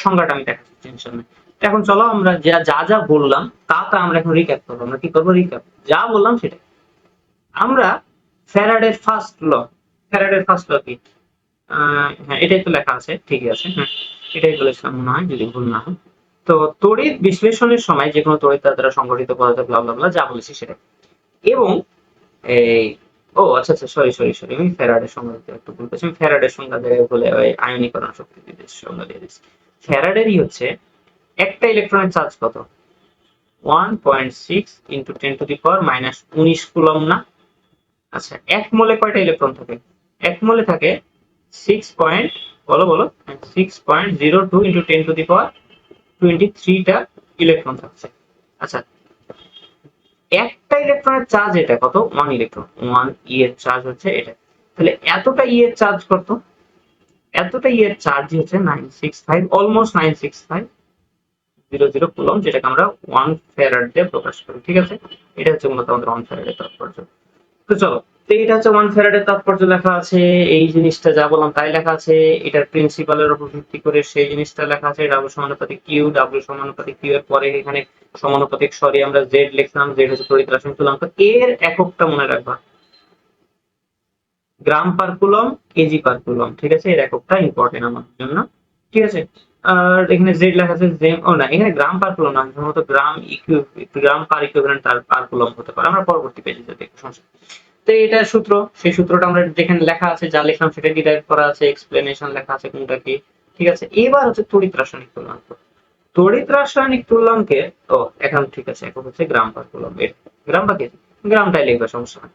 সংজ্ঞাটা আমি দেখাচ্ছি, টেনশন নেই। এখন চলো আমরা যা যা যা বললাম তা আমরা এখন রিক্যাপ করবো। আমরা কি করবো? রিক্যাপ। যা বললাম সেটা আমরা ফ্যারাডের ফার্স্ট ল। ফ্যারাডের ফার্স্ট ল কি? হ্যাঁ, এটাই তো লেখা আছে, ঠিকই আছে, হ্যাঁ এটাই বলেছিলাম মনে হয়, যদি ভুল না হয়। তো তড়িৎ বিশ্লেষণের সময় যে কোনো তড়িৎ দ্বারা সংঘটিত পদার্থ ব্লা ব্লা ব্লা যা বলেছি সেটা। এবং এই আচ্ছা আচ্ছা, সরি আমি ফ্যারাডের সংজ্ঞা দিতে একটু ভুল করেছি। আমি ফ্যারাডের সংজ্ঞা দিয়ে বলে ওই আয়নীকরণ শক্তি দিতে সংজ্ঞা দিয়ে দিচ্ছি। ফ্যারাডেরই হচ্ছে একটা ইলেকট্রনের চার্জ কত? 1.6 ইন্টু 10⁻⁻19 কুলম না? আচ্ছা, 1 মোলে কয়টা ইলেকট্রন থাকে? 1 মোলে থাকে 6 বলো বলো, 6.02 ইন্টু 10⁻23 টা ইলেকট্রন থাকছে। আচ্ছা, একটা ইলেকট্রনের চার্জ এটা কত? 1 ইলেকট্রন, 1 এর চার্জ হচ্ছে এটা। তাহলে এতটা এর চার্জ কত? এতটা এর চার্জ হচ্ছে 965, অলমোস্ট 96500 কুলম, যেটাকে আমরা 1 ফ্যারাড দিয়ে প্রকাশ করি, ঠিক আছে। এটা হচ্ছে মূলত আমাদের 1 ফ্যারাডের তাৎপর্য। তো চলো, তো এটা হচ্ছে 1 ফ্যারাডের তাৎপর্য লেখা আছে, এই জিনিসটা যা বললাম তাই লেখা আছে। এটার প্রিন্সিপালের উপর ভিত্তি করে সেই জিনিসটা লেখা আছে, ডাব্লিউ সমানুপাতিক কিউ, ডাব্লিউ সমানুপাতিক কিউ এর পরে এখানে সমানুপাতিক সরি আমরা জেড লিখলাম, জেড হচ্ছে তড়িৎ রাসায়নিক তুলনাঙ্ক। এর এককটা মনে রাখবা, gram per coulomb, KG per coulomb, ঠিক আছে, এর এককটা ইম্পর্টেন্ট আমার জন্য, ঠিক আছে। আর এখানে জেড লেখা আছে, না এখানে গ্রাম পার কুলম না, সম্ভবত গ্রাম পার ইকুইভ্যালেন্ট তার পার কুলম হতে পারে, আমরা পরবর্তী পেজে দেখবো, সমস্যা। তো এটা সূত্র, সেই সূত্রটা আমরা যেখানে লেখা আছে, যা লিখলাম সেটা ডিরাইভ করা আছে, এক্সপ্লেনেশন লেখা আছে কোনটা কি, ঠিক আছে। এবার হচ্ছে তড়িৎ রাসায়নিক তুলনাঙ্ক। তড়িৎ রাসায়নিক তুলনাঙ্কে এখন ঠিক আছে, এখন হচ্ছে গ্রাম পার কুলম, গ্রাম বা কেজি, গ্রামটাই লিখবে, সমস্যা না।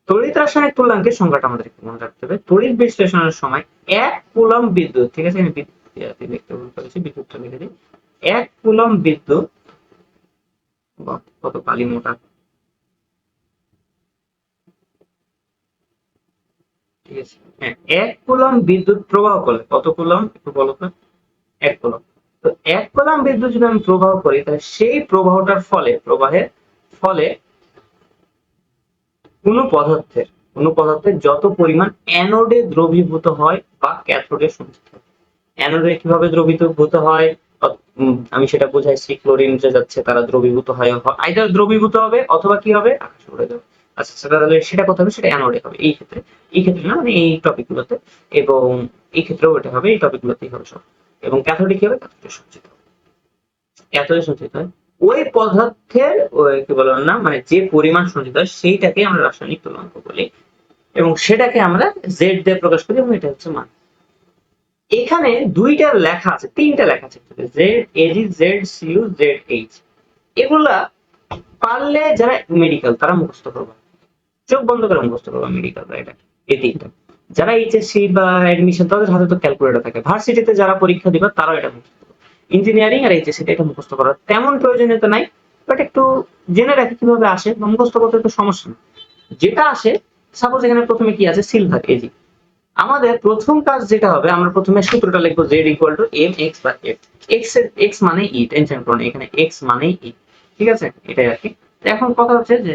তড়িৎ রাসায়নিক তুলনাঙ্কের সংখ্যাটা আমাদের একটু মনে রাখতে হবে। তড়িৎ বিশ্লেষণের সময় 1 কুলম বিদ্যুৎ, ঠিক আছে, আমি লিখতে ভুল করেছি, বিদ্যুৎটা লিখে দিই। 1 কুলম বিদ্যুৎ, কত কালি মোটা, ঠিক আছে, হ্যাঁ, 1 কুলম বিদ্যুৎ প্রবাহ করলে কত কুলম একটু বলো তো? 1 কুলম। তো 1 কুলম বিদ্যুৎ যদি আমি প্রবাহ করি, তাহলে সেই প্রবাহটার প্রবাহের ফলে কোনো পদার্থের যত পরিমাণ অ্যানোডে দ্রবীভূত হয় বা ক্যাথোডে সঞ্চিত হয়। অ্যানোডে কিভাবে দ্রবীভূত হয় আমি সেটা বোঝাইছি, ক্লোরিন যে যাচ্ছে তারা দ্রবীভূত হয়, আইদার দ্রবীভূত হবে অথবা কি হবে, আকাশে উড়ে যাবে। আচ্ছা, সেটা কথা হবে, সেটা অ্যানোডে হবে এই ক্ষেত্রে না, মানে এই টপিকগুলোতে, এবং এই ক্ষেত্রেও এটা হবে, এই টপিকগুলোতেই হবে সব। এবং ক্যাথোডে কি হবে? ক্যাথোডে সঞ্চিত হবে। ক্যাথোডে সঞ্চিত হয় ওই পদার্থের কি বলবো না, মানে যে পরিমাণ সঞ্চিত হয় সেইটাকে আমরা রাসায়নিক তুলনাঙ্ক বলি, এবং সেটাকে আমরা জেড দিয়ে প্রকাশ করি, এবং এটা হচ্ছে মান। এখানে তিনটা লেখা আছে, Z AG, Z CU, Z H. এগুলা পারলে যারা মেডিকেল তারা মুখস্থ করবে, চোখ বন্ধ করে মুখস্থ করবে মেডিকেল, এটা এই তিনটা। যারা এইচএসসি বা অ্যাডমিশন তাদের হাতে তো ক্যালকুলেটর থাকে, ভার্সিটিতে যারা পরীক্ষা দিবে তারাও এটা মুখস্থ করবে। ইঞ্জিনিয়ারিং আর এইচএসসি এটা মুখস্থ করার তেমন প্রয়োজনীয়তা নাই, বাট একটু জেনে রাখি কিভাবে আসে, মুখস্থ করতে তো সমস্যা নেই। যেটা আসে, সাপোজ এখানে প্রথমে কি আছে, সিলভার এজি। আমাদের প্রথম কাজ যেটা হবে, আমরা প্রথমে সূত্রটা লিখবো z equal to M X বা এফ। এক্স মানে ই, টেনশন করুন, এখানে এক্স মানে ই, ঠিক আছে, এটাই আর কি। এখন কথা হচ্ছে যে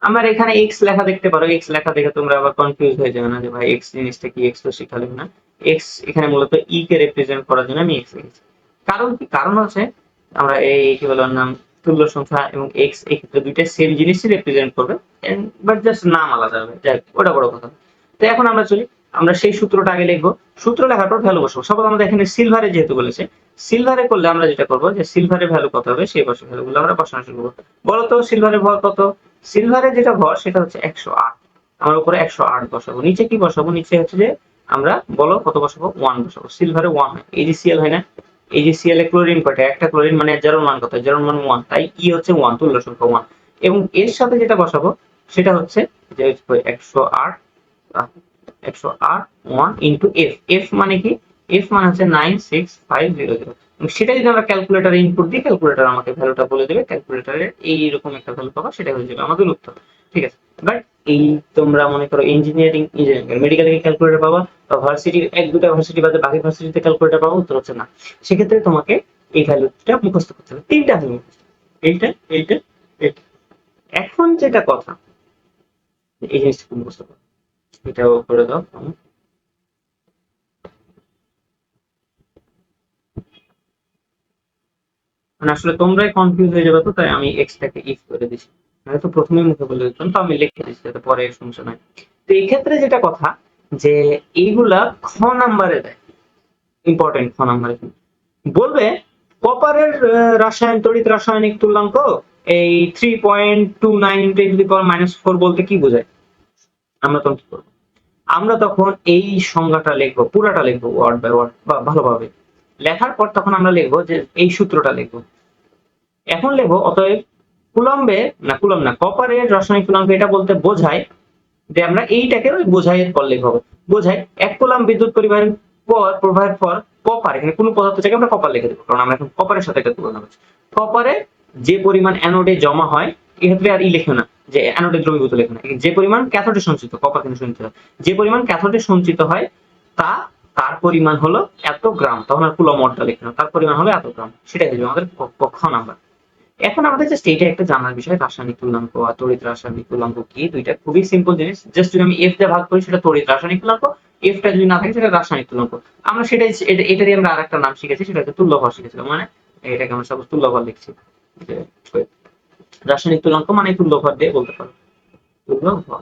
আমার এখানে এক্স লেখা দেখতে পারো, এক্স লেখা দেখে তোমরা আবার কনফিউজ হয়ে যাবে না যে ভাই এক্স জিনিসটা কি, এক্স তো শিখালেন না। এক্স এখানে মূলত ই কে রিপ্রেজেন্ট করার জন্য আমি এক্স লিখেছি। কারণ কি, কারণ হচ্ছে আমরা এই কি বলে নাম, তুল্য সংখ্যা এবং এক্স এই ক্ষেত্রে দুইটা সেম জিনিসই রিপ্রেজেন্ট করবে, বাট জাস্ট নাম আলাদা হবে, যাই ওটা বড় কথা। তো এখন আমরা চলি, আমরা সেই সূত্রটা আগে লিখবো। সূত্র লেখার পর ভ্যালু বসাবো। সাপোজ আমাদের এখানে সিলভারে যেহেতু বলেছে, সিলভারে করলে আমরা যেটা করবো যে সিলভারে ভ্যালু কত হবে সেই বসে ভ্যালুগুলো আমরা বসানো শুরু করবো। বলতো সিলভারের ভর কত? সিলভারে যেটা ভর সেটা হচ্ছে 108। আমরা উপরে 108 বসাবো, নিচে কি বসাবো, নিচে হচ্ছে যে আমরা বলো কত বসাবো, 1 বসাবো। সিলভারে 1 হয়, এই যে সিএল হয় না, এই যে সিএল এ ক্লোরিন কয়টা, একটা ক্লোরিন মানে 0 মান কত, 0 মান 1, তাই ই হচ্ছে 1, তুল্য সংখ্যা 1। এবং এর সাথে যেটা বসাবো সেটা হচ্ছে যে 108, 108 1 ইন্টু এফ। এফ মানে কি, এফ মানে হচ্ছে 96500। সেটা যদি আমরা ক্যালকুলেটারে ইনপুট দিই, ক্যালকুলেটর আমাকে ভ্যালুটা বলে দেবে, ক্যালকুলেটারে এইরকম একটা ভ্যালু পাবা, সেটা হয়ে যাবে আমাদের উত্তর, ঠিক আছে। বাট এই তোমরা মনে করো ইঞ্জিনিয়ারিং মেডিকেলে ক্যালকুলেটর পাবা, বা ভার্সিটি এক দুটা ভার্সিটি বাদে বাকি ভার্সিটিতে ক্যালকুলেটর পাবা, উত্তর হচ্ছে না। সেক্ষেত্রে তোমাকে এই ভ্যালুটা মুখস্থ করতে হবে, তিনটা ভ্যালু মুখস্থ, এইটা এইটা এইটা। এখন যেটা কথা, এই জিনিসটা মুখস্থ করো, এটাও করে দাও। মানে আসলে তোমরাই কনফিউজ হয়ে যাবে, তো তাই আমি এক্সটাকে ইফ করে দিছি, হয়তো প্রথমেই মুখে বলে দিতাম, তো আমি লিখে দিচ্ছি যাতে পরে সমস্যা নাই। তো এই ক্ষেত্রে যেটা কথা যে এইগুলা খ নাম্বারে দেয়, ইম্পর্টেন্ট খ নাম্বারে বলবে কপারের তড়িৎ রাসায়নিক তুল্যাঙ্ক এই 3.29 × 10⁻⁴ বলতে কি বোঝায়, আমরা তখন কি করবো? আমরা তখন এই সংজ্ঞাটা লিখবো, পুরাটা লিখবো ওয়ার্ড বাই ওয়ার্ড বা ভালোভাবে লেখার পর তখন আমরা লিখবো যে এই সূত্রটা লিখবো। এখন লিখবো অতএব কুলম্বে না, কুলম্ব না, কপারের রাসায়নিক তুল্যাঙ্ক এটা বলতে বোঝায় যে আমরা এইটাকে ওই বোঝাই এর পর লিখবো, বোঝায় 1 কুলম্ব বিদ্যুৎ পরিবাহের পর প্রবাহের পর কপার, এখানে কোনো পদার্থ থেকে আমরা কপার লিখে দেবো, কারণ আমরা এখন কপারের সাথে এটা তুলনা করছি। কপারে যে পরিমাণ অ্যানোডে জমা হয়, এক্ষেত্রে আর ই লিখো না যে অ্যানোডে দ্রবীভূত লিখো না, যে পরিমাণ ক্যাথোডে সঞ্চিত, কপার কিন্তু সঞ্চিত হয়, যে পরিমাণ ক্যাথোডে সঞ্চিত হয় তা, তার পরিমাণ হলো এত গ্রাম, তখন আর কুলম্বটা লিখে না, তার পরিমাণ হলো এত গ্রাম, সেটাই হলো আমাদের খ নাম্বার। এখন আমাদের জাস্ট এইটা একটা জানার বিষয়, রাসায়নিক তুল্যাঙ্ক আর তড়িৎ রাসায়নিক তুল্যাঙ্ক কি, দুইটা খুবই সিম্পল জিনিস। জাস্ট যদি আমি এফ দিয়ে ভাগ করি সেটা তড়িৎ রাসায়নিক তুল্যাঙ্ক, এফটা যদি না থাকে সেটা রাসায়নিক তুল্যাঙ্ক। আমরা সেটাই, এটারই আমরা আরেকটা নাম শিখেছি, সেটা হচ্ছে তুল্যভর শিখেছিলাম। মানে এটাকে আমরা সাপোজ তুল্যভর লিখছি, যে রাসায়নিক তুল্যাঙ্ক মানে তুল্যভর দিয়ে বলতে পারো, তুল্যভর।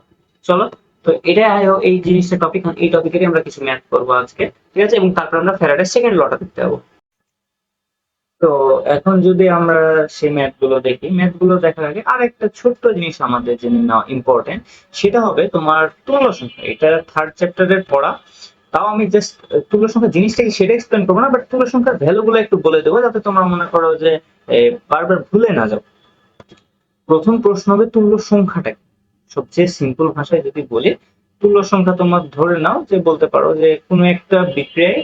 চলো, তো এটা এই জিনিসটা টপিক, এই টপিকেরই আমরা কিছু ম্যাথ করবো আজকে, ঠিক আছে, এবং তারপর আমরা ফ্যারাডের সেকেন্ড লটা দেখতে যাবো। তো এখন যদি আমরা সেই ম্যাথ গুলো দেখি, ম্যাথ গুলো দেখার আগে আর একটা ছোট্ট জিনিস আমাদের জেনে নেওয়া ইম্পর্টেন্ট, সেটা হবে তোমার তুল্য সংখ্যা। এটা থার্ড চ্যাপ্টারের পড়া, তাও আমি জাস্ট তুল্য সংখ্যা জিনিসটাকে সেটা এক্সপ্লেন করবো না, বাট তুল্য সংখ্যার ভ্যালু গুলো একটু বলে দেবো, যাতে তোমরা মনে করো যে বারবার ভুলে না যাও। প্রথম প্রশ্ন হবে তুল্য সংখ্যাটা কি। সবচেয়ে সিম্পল ভাষায় যদি বলি, তুল্য সংখ্যা তোমার ধরে নাও যে বলতে পারো যে কোনো একটা বিক্রিয়ায়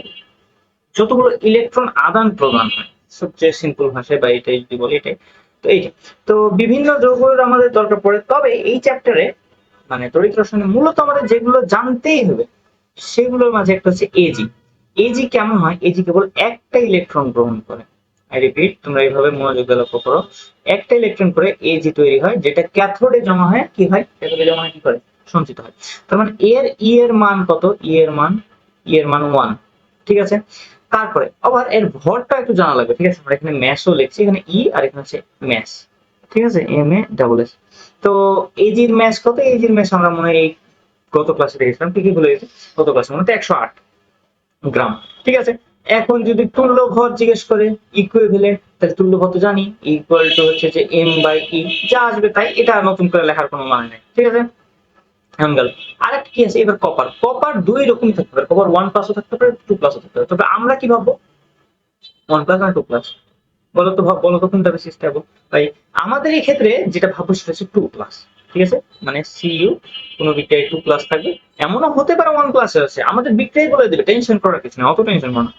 যতগুলো ইলেকট্রন আদান প্রদান হয়, সবচেয়ে সিম্পল ভাষায় বা এটাই যদি বলি এটাই। তো এইটা, তো বিভিন্ন যৌগের আমাদের দরকার পড়ে, তবে এই চ্যাপ্টারে মানে তড়িৎ রসায়নে মূলত আমাদের যেগুলো জানতেই হবে সেগুলোর মাঝে একটা হচ্ছে এজি। এজি কেমন হয়, এজি কেবল একটা ইলেকট্রন গ্রহণ করে। আই রিপিট, তোমরা এইভাবে মনোযোগ দিয়ে লক্ষ্য করো, একটা ইলেকট্রন করে এজি তৈরি হয়, যেটা ক্যাথোডে জমা হয়, কি হয়, ক্যাথোডে জমা হয় কি করে, সঞ্চিত হয়। তার মানে এর ই এর মান কত, ই এর মান 1, ঠিক আছে। তারপরে আবার এর ভরটা একটু জানা লাগবে, ঠিক আছে। আমরা এখানে ম্যাসও লিখছি, এখানে ই আর এখানে হচ্ছে ম্যাস, ঠিক আছে, MASS। তো এজির ম্যাস কত, এজির ম্যাস আমরা মনে হয় এই গত ক্লাসে দেখেছিলাম, কি কি ভুলে গেছি, গত ক্লাসে মনে হয় 108 গ্রাম, ঠিক আছে। এখন যদি তুল্য ভর জিজ্ঞেস করে, ইকুইভ্যালেন্ট, তাহলে তুল্য ভর তো জানি, ইকুয়াল টু হচ্ছে যে M/E, যা আসবে তাই, এটা নতুন করে লেখার কোনো মানে নেই, ঠিক আছে। গেল। আরেকটা কি আছে, এবার কপার, কপার দুই রকমই থাকতে পারে, কপার 1+ থাকতে পারে, 2+ থাকতে পারে, তবে আমরা কি ভাববো 1+ আর 2+। বলো তো কোনটা বেশি স্টেবল? তাই আমাদের এই ক্ষেত্রে যেটা ভাববো সেটা হচ্ছে 2+, ঠিক আছে, মানে সিইউ কোনো বিক্রিয়ায় 2+ থাকবে, এমনও হতে পারে 1+ আছে, আমাদের বিক্রিয়ায় বলে দেবে, টেনশন করার কিছু না, অত টেনশন করো না।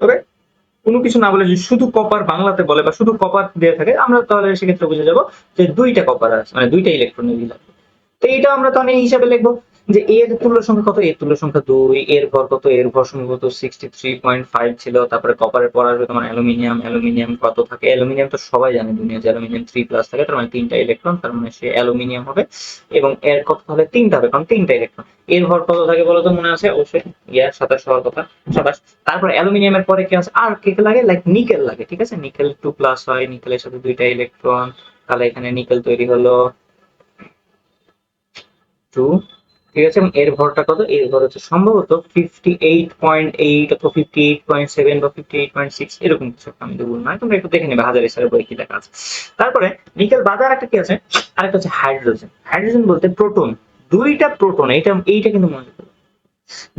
তবে কোনো কিছু না বলে যদি শুধু কপার বাংলাতে বলে বা শুধু কপার দিয়ে থাকে, আমরা তাহলে সেক্ষেত্রে বুঝে যাবো যে 2টা কপার আছে, মানে 2টা ইলেকট্রন লাগবে। তো এইটা আমরা তাহলে এই হিসাবে লিখবো যে এর তুল্য সংখ্যা কত, এর তুল্য সংখ্যা 2, এর ভর কত, এর ভর সম্ভবত 63.5 ছিল। তারপরে কপারের পর আসবে তোমার অ্যালুমিনিয়াম কত থাকে, অ্যালুমিনিয়াম তো সবাই জানে দুনিয়া, যে অ্যালুমিনিয়াম 3+ থাকে, তার মানে 3টা ইলেকট্রন, তার মানে সে অ্যালুমিনিয়াম হবে। এবং এর কত তাহলে 3টা হবে, কারণ 3টা ইলেকট্রন। এর ভর কত থাকে বলো তো, মনে আছে অবশ্যই, 27 হওয়ার কথা, 27। তারপর অ্যালুমিনিয়ামের পরে কি আছে, আর কে লাগে, লাইক নিকেল লাগে, ঠিক আছে, নিকেল 2+ হয়, নিকেলের সাথে 2টা ইলেকট্রন, তাহলে এখানে নিকেল তৈরি হলো 2, ঠিক আছে। এবং এর ভরটা কত, এর ভর হচ্ছে সম্ভবত 58.8 অথবা 58.7 বা 58.6 এরকম কিছু, আমি তো ভুল নয়, তোমরা একটু দেখে নেবে হাজার স্যারের বই কি লেখা আছে। তারপরে নিকেল বাদে আরেকটা কি আছে, আরেকটা হচ্ছে হাইড্রোজেন। হাইড্রোজেন বলতে প্রোটন, 2টা প্রোটন, এইটা কিন্তু মনে রাখবে,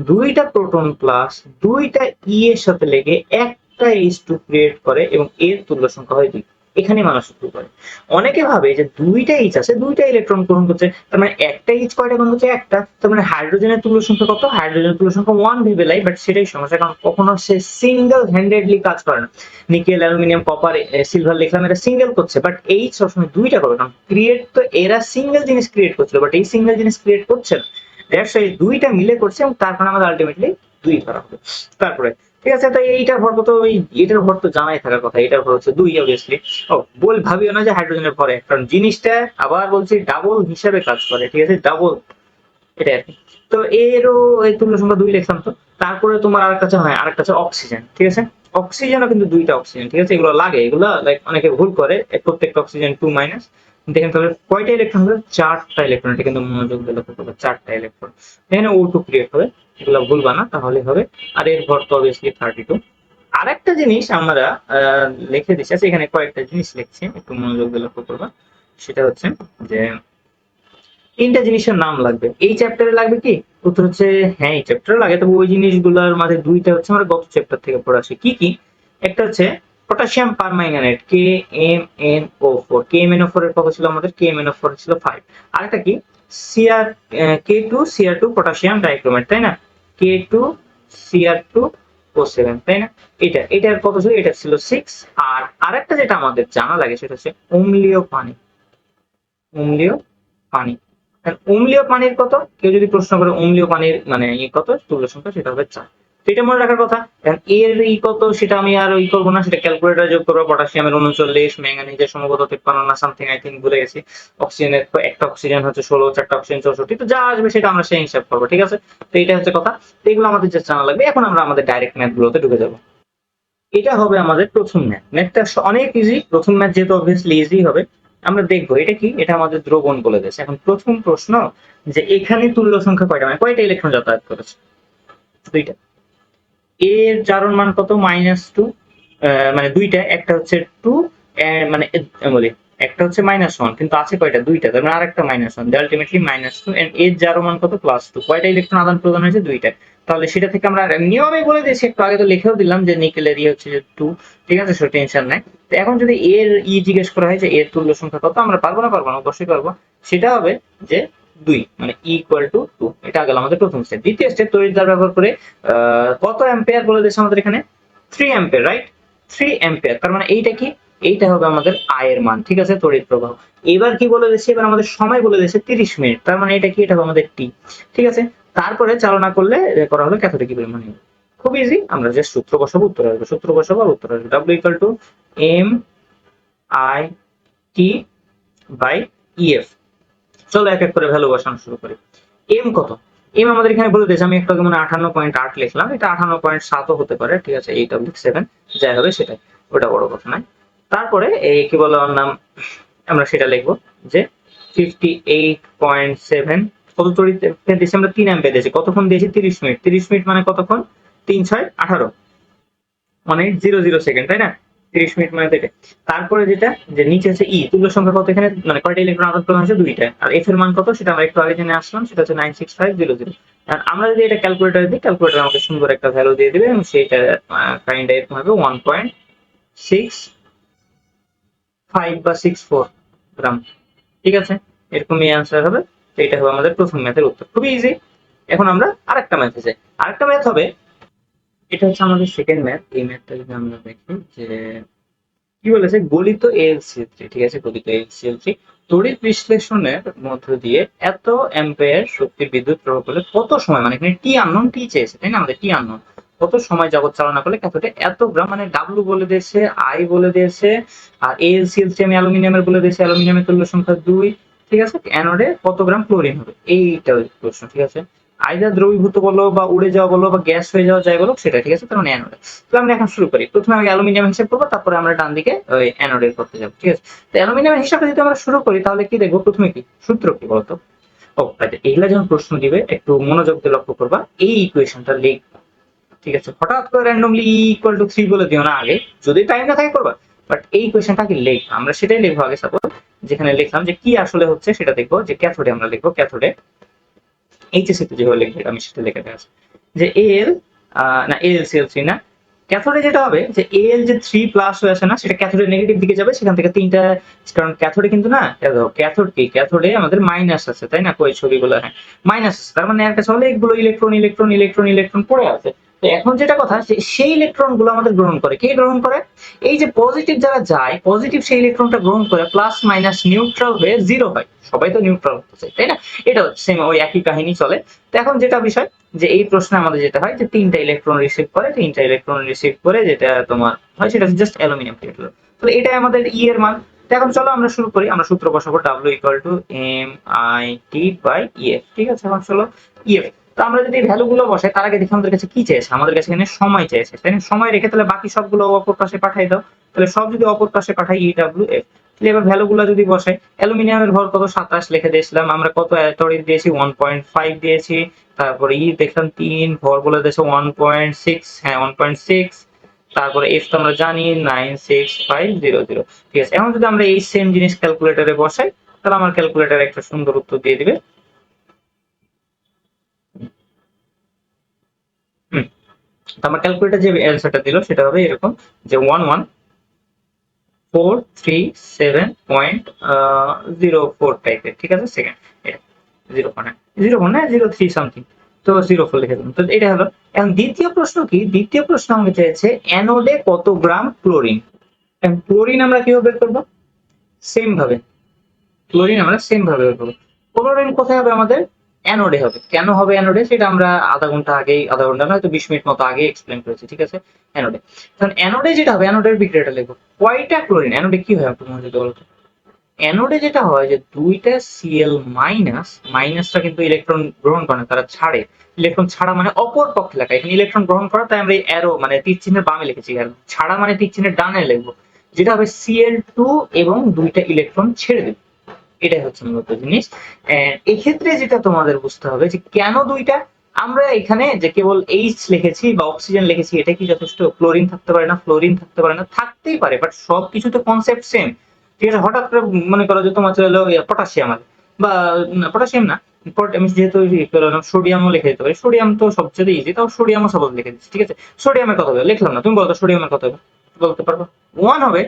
2টা প্রোটন প্লাস 2টা ই এর সাথে লেগে একটা H2 ক্রিয়েট করে এবং এর তুল্য সংখ্যা হয় 2। এখানে মানুষ শুরু করে, অনেকে ভাবে যে 2টা H আছে, 2টা ইলেকট্রন গ্রহণ করছে, তার মানে একটা H কয়টা গ্রহণ করছে, একটা, তার মানে হাইড্রোজেনের তুল্য সংখ্যা কত, হাইড্রোজেনের তুল্য সংখ্যা 1 ভেবে লাই, বাট সেটাই সমস্যা, কারণ কখনো সে সিঙ্গেল হ্যান্ডেডলি কাজ করে না। নিকেল, অ্যালুমিনিয়াম, কপার, সিলভার লিখলাম, এটা সিঙ্গেল করছে, বাট H সবসময় 2টা করবে, কারণ ক্রিয়েট তো এরা সিঙ্গেল জিনিস ক্রিয়েট করছিল, বাট এই সিঙ্গেল জিনিস ক্রিয়েট করছে না, দ্যাটস ওয়াই 2টা মিলে করছে, এবং তারপরে আমাদের আলটিমেটলি 2 ধরা হবে। তারপরে ঠিক আছে, তো এইটার ভর কত, এটার ভর তো জানাই থাকার কথা, এটার ভর হচ্ছে 2 অবভিয়াসলি। ভাবিও না যে হাইড্রোজেনের ভরে, কারণ জিনিসটা আবার বলছি ডাবল হিসাবে কাজ করে, ঠিক আছে, ডাবল, এটা আর কি। তো এরও এই তুল্য সংখ্যা 2 লিখলাম তো। তারপরে তোমার আরেকটা আছে, হয় আরেকটা আছে অক্সিজেন, ঠিক আছে, অক্সিজেনও কিন্তু 2টা অক্সিজেন, ঠিক আছে, এগুলো লাগে, এগুলো লাইক অনেকে ভুল করে, প্রত্যেকটা অক্সিজেন 2-, দেখেন তাহলে কয়টা ইলেকট্রন হবে, 4টা ইলেকট্রন, এটা কিন্তু মনোযোগ দিলে লক্ষ্য করবে, 4টা ইলেকট্রন, এখানে O2 ক্রিয়েট হবে, এগুলো ভুলবা না, তাহলে হবে। আর এর ভর তো অবভিয়াসলি 32। আরেকটা জিনিস আমরা লিখে দিচ্ছি, আচ্ছা এখানে কয়েকটা জিনিস লিখছি, একটু মনোযোগ দিয়ে লক্ষ্য করবা, সেটা হচ্ছে যে 3টা জিনিসের নাম লাগবে, এই চ্যাপ্টারে লাগবে কি, উত্তর হচ্ছে হ্যাঁ এই চ্যাপ্টারে লাগে, তবে ওই জিনিসগুলোর মাঝে 2টা হচ্ছে আমরা গত চ্যাপ্টার থেকে পড়ে আসি। কি কি, একটা হচ্ছে পটাশিয়াম পারম্যাঙ্গানেট KMnO4, KMnO4 এর কত ছিল আমাদের, KMnO4 ছিল 5। আরেকটা কি, Cr K2Cr2 পটাশিয়াম ডাইক্রোমেট, তাই না, K2Cr2O7, তাই না, এটার কত ছিল, এটা ছিল 6। আর আরেকটা যেটা আমাদের জানা লাগে সেটা হচ্ছে অম্লীয় পানি, অম্লীয় পানি, অম্লীয় পানির কত, কেউ যদি প্রশ্ন করে অম্লীয় পানির মানে কত তুল্য সংখ্যা, সেটা হবে 4। তো এটা মনে রাখার কথা। এর কত সেটা আমি আর করবো না, সেটা ক্যালকুলেটর যোগ করবো, পটাশিয়ামের 39, ম্যাঙ্গানিজের সম্ভবত 53 না সামথিং, আই থিঙ্ক ভুলে গেছি। অক্সিজেনের একটা অক্সিজেন হচ্ছে 16, 4টা অক্সিজেন 64, তো যা আসবে সেটা আমরা সেই হিসাব করবো, ঠিক আছে। তো এটা হচ্ছে কথা, তো এগুলো আমাদের যে জানা লাগবে। এখন আমরা আমাদের ডাইরেক্ট ম্যাথ গুলোতে ঢুকে যাবো। এটা হবে আমাদের প্রথম ম্যাথ, ম্যাথটা অনেক ইজি, প্রথম ম্যাথ যেহেতু অবভিয়াসলি ইজি হবে। আমরা দেখবো এটা কি, এটা আমাদের দ্রবণ বলে দিয়েছে। এখন প্রথম প্রশ্ন, যে এখানে তুল্য সংখ্যা কয়টা, মানে কয়টা ইলেকট্রন যাতায়াত করেছে, 2টা। এর জারণ মান কত, -2, মানে 2টা, একটা হচ্ছে 2, মানে বলি একটা হচ্ছে -1, কিন্তু আছে কয়টা, 2টা, তার মানে আরেকটা -1, আলটিমেটলি -2, এন্ড এর জারণ মান কত, +2, কয়টা ইলেকট্রন আদান প্রদান হয়েছে, 2টা। তাহলে সেটা থেকে আমরা নিয়মে বলে দিয়েছি, একটু আগে তো লিখেও দিলাম যে নিকেলের হচ্ছে যে 2, ঠিক আছে, সো টেনশন নাই। তো এখন যদি এর জিজ্ঞেস করা হয় যে এর তুল্য সংখ্যা কত, আমরা পারবো না, অবশ্যই পারবো, সেটা হবে যে 2, মানে = 2। এটা গেল আমাদের প্রথম স্টেপ। দ্বিতীয় স্টেপ, তড়িৎদ্বার ব্যবহার করে কত অ্যাম্পিয়ার বলে দিয়েছে আমাদের এখানে, 3 অ্যাম্পিয়ার, রাইট, 3 অ্যাম্পিয়ার, তার মানে এইটা কি, এইটা হবে আমাদের আয়ের মান, ঠিক আছে, তড়িৎ প্রবাহ। এবার কি বলে দিয়েছে, এবার আমাদের সময় বলে দিয়েছে 30 মিনিট, তার মানে এটা কি, এটা হবে আমাদের টি, ঠিক আছে। তারপরে চালনা করলে করা হলো ক্যাথোডিক পরিমাণ, খুব ইজি, আমরা জাস্ট সূত্র বসাবো, উত্তর আসবে, সূত্র বসাবো আর উত্তর আসবে, W=mIT/EF। চলো এক এক করে ভ্যালু বসানো শুরু করি। এম কত, এম আমাদের এখানে বলে দিয়েছে, আমি একটু আগে মনে 58.8 লিখলাম, এটা 58.7ও হতে পারে, ঠিক আছে, 8/7 যাই হবে সেটাই, ওটা বড় কথা নয়। তারপরে এই কি বলে ওর নাম, আমরা সেটা লিখবো যে 58.7, কত তড়িৎ দিয়েছি আমরা, 3 অ্যাম্পিয়ার দিয়েছি, কতক্ষণ দিয়েছি, 30 মিনিট, 30 মিনিট মানে কতক্ষণ, 3×6=18, মানে 00 সেকেন্ড, তাই না, 30 মিনিট মানে এটা। তারপরে যেটা, যে নিচে আছে ই, তুল্য সংখ্যা কত এখানে, মানে কয়টা ইলেকট্রন আদান প্রদান হয়েছে, 2টা। আর এফ এর মান কত সেটা আমরা একটু আগে জেনে আসলাম, সেটা হচ্ছে 96500। আর আমরা যদি এটা ক্যালকুলেটরে দিই, ক্যালকুলেটর আমাকে সুন্দর একটা ভ্যালু দিয়ে দিবে, এবং সেটা কাইন্ড এরকম হবে 1.6 গ্রাম। ঠিক আছে, এরকমই অ্যান্সার হবে। তো এটা হবে আমাদের প্রথম ম্যাথের উত্তর, খুবই ইজি। এখন আমরা আরেকটা ম্যাথে যাই। আরেকটা ম্যাথ হবে, এটা হচ্ছে আমাদের সেকেন্ড ম্যাথ। এই ম্যাথটা যদি আমরা দেখি যে কি বলেছে, গলিত এএলসিএল3, ঠিক আছে, গলিত এএলসিএল3 তড়িৎ বিশ্লেষণের মধ্য দিয়ে এত অ্যাম্পিয়ার শক্তির বিদ্যুৎ প্রবাহ করলে কত সময়, মানে এখানে টি আননোন, টি চেয়েছে তাই না, আমাদের টি আননোন, কত সময় যাবত চালনা করলে ক্যাথোডে এত গ্রাম, মানে ডাব্লু বলে দিয়েছে, আই বলে দিয়েছে, আর এএলসিএল3 আমি অ্যালুমিনিয়ামের বলে দিয়েছি, অ্যালুমিনিয়ামের তুল্য সংখ্যা 2, ঠিক আছে, অ্যানোডে কত গ্রাম ক্লোরিন হবে, এইটা প্রশ্ন। ঠিক আছে, আইদার দ্রবীভূত বলো বা উড়ে যাওয়া বলো বা গ্যাস হয়ে যাওয়া যায় বলো, সেটা ঠিক আছে, তার মানে অ্যানোডে। তো আমরা এখন শুরু করি, প্রথমে আমি অ্যালুমিনিয়াম হিসাব করবো, তারপরে আমরা ডান দিকে ওই অ্যানোডের করতে যাবো। ঠিক আছে, তো অ্যালুমিনিয়ামের হিসাবটা যদি আমরা শুরু করি তাহলে কি দেখবো, প্রথমে কি সূত্র কি বলতো। ও আচ্ছা, এগুলা যখন প্রশ্ন দিবে একটু মনোযোগ দিয়ে লক্ষ্য করবা, এই ইকুয়েশনটা লিখবা। ঠিক আছে, হঠাৎ করে র্যান্ডমলি ই=3 বলে দিও না আগে, যদি টাইম না থাকে করবা, বাট এই কোয়েশ্চেনটা কি লিখ, আমরা সেটাই লিখবো আগে। সাপোজ যেখানে লিখলাম যে কি আসলে হচ্ছে সেটা দেখবো, যে ক্যাথোডে আমরা লিখবো, ক্যাথোডে এইচএসসি তে যেভাবে লিখবে আমি সেটা লিখে দেওয়া আছে, যে এল না এএলসিএল3 না, ক্যাথোডে যেটা হবে যে এল যে 3+ হয়ে আসে না, সেটা ক্যাথোডের নেগেটিভ দিকে যাবে, সেখান থেকে তিনটা, কারণ ক্যাথোডে কিন্তু না, ক্যাথোড কি, ক্যাথোডে আমাদের মাইনাস আছে তাই না, কই ছবিগুলো, হ্যাঁ মাইনাস আছে, তার মানে এর কাছে অনেকগুলো ইলেকট্রন ইলেকট্রন ইলেকট্রন ইলেকট্রন পড়ে আছে। তো এখন যেটা কথা, সেই ইলেকট্রন গুলো আমাদের গ্রহণ করে, কে গ্রহণ করে, এই যে পজিটিভ যারা যায়, পজিটিভ সেই ইলেকট্রনটা গ্রহণ করে প্লাস মাইনাস নিউট্রাল হয়ে জিরো হয়, সবাই তো নিউট্রাল হতে চায় তাই না, এটা সেম ওই একই কাহিনী চলে। তো এখন যেটা বিষয়, যে এই প্রশ্নে আমাদের যেটা হয় যে তিনটা ইলেকট্রন রিসিভ করে, তিনটা ইলেকট্রন রিসিভ করে যেটা তোমার হয় সেটা জাস্ট অ্যালুমিনিয়াম প্লেট হলো। তো এটাই আমাদের ই এর মান। তো এখন চলো আমরা শুরু করি, আমরা সূত্র বসাবো W=MIT/EF। ঠিক আছে, এখন চলো ইএফ। তো আমরা যদি ভ্যালু গুলো বসাই তার আগে দেখি আমাদের কাছে কি চেয়েছে, আমাদের কাছে এখানে সময় চেয়েছে তাই না, সময় রেখে তাহলে বাকি সবগুলো অপর পাশে পাঠাই দাও, তাহলে সব যদি অপর পাশে পাঠাই EWF, তাহলে এবার ভ্যালু গুলো যদি বসাই, অ্যালুমিনিয়ামের ভর কত 27 লিখে দিয়েছিলাম আমরা, কত তড়িৎ দিয়েছি 1.5 দিয়েছি, তারপরে দেখলাম 3, ভর বলে দিয়েছে 1.6, হ্যাঁ 1.6, তারপরে এফ তো আমরা জানি 96500। ঠিক আছে, এখন যদি আমরা এই সেম জিনিস ক্যালকুলেটরে বসাই তাহলে আমার ক্যালকুলেটর একটা সুন্দর উত্তর দিয়ে দিবে। আমার ক্যালকুলেটর যে অ্যান্সারটা দিল সেটা হবে এরকম, যে 11437.04 টাইপের, ঠিক আছে, সেকেন্ড, এটা 0.03 সামথিং, তো 04 লিখে দিলাম। তো এটা হলো। এখন দ্বিতীয় প্রশ্ন কি, দ্বিতীয় প্রশ্ন আমাকে চেয়েছে অ্যানোডে কত গ্রাম ক্লোরিন। ক্লোরিন আমরা কিভাবে বের করবো, সেম ভাবে, ক্লোরিন আমরা সেম ভাবে বের করবো। ক্লোরিন কোথায় হবে, আমাদের অ্যানোডে হবে। কেন হবে অ্যানোডে সেটা আমরা আধা ঘন্টা না হয়তো 20 মিনিট মতো আগে এক্সপ্লেন করেছি। ঠিক আছে, অ্যানোডে, কারণ অ্যানোডে যেটা হবে, অ্যানোডের বিক্রিয়াটা লিখবো, কয়টা ক্লোরিন, অ্যানোডে কি হয় তোমার যদি বলতো, অ্যানোডে যেটা হয় যে দুইটা Cl মাইনাসটা কিন্তু ইলেকট্রন গ্রহণ করে না, তারা ছাড়ে। ইলেকট্রন ছাড়া মানে অপর পক্ষে লেখা, এখানে ইলেকট্রন গ্রহণ করা, তাই আমরা এই অ্যারো মানে তীর চিহ্নের বামে লিখেছি, আর ছাড়া মানে তীর চিহ্নের ডানে লিখবো, যেটা হবে Cl2 এবং দুইটা ইলেকট্রন ছেড়ে দেবে। এটাই হচ্ছে মূলত জিনিস। এক্ষেত্রে যেটা তোমাদের বুঝতে হবে যে কেন দুইটা, আমরা এখানে যে কেবল এইচ লিখেছি বা অক্সিজেন লিখেছি, এটা কি যথেষ্ট, ক্লোরিন থাকতে পারে না, ফ্লোরিন থাকতে পারে না, থাকতেই পারে, বাট সবকিছু তো কনসেপ্ট সেম। ঠিক আছে, হঠাৎ করে মনে করো যে তোমার চলে এলো পটাশিয়াম, বা পটাশিয়াম না, আমি যেহেতু সোডিয়ামও লিখে দিতে পারি, সোডিয়াম তো সবচেয়ে ইজি, তাও সোডিয়ামও সাপোজ লিখে দিচ্ছি। ঠিক আছে, সোডিয়ামের কথা হবে, লিখলাম না, তুমি বলতো সোডিয়ামের কথা হবে, বলতে পারবো 1 হবে,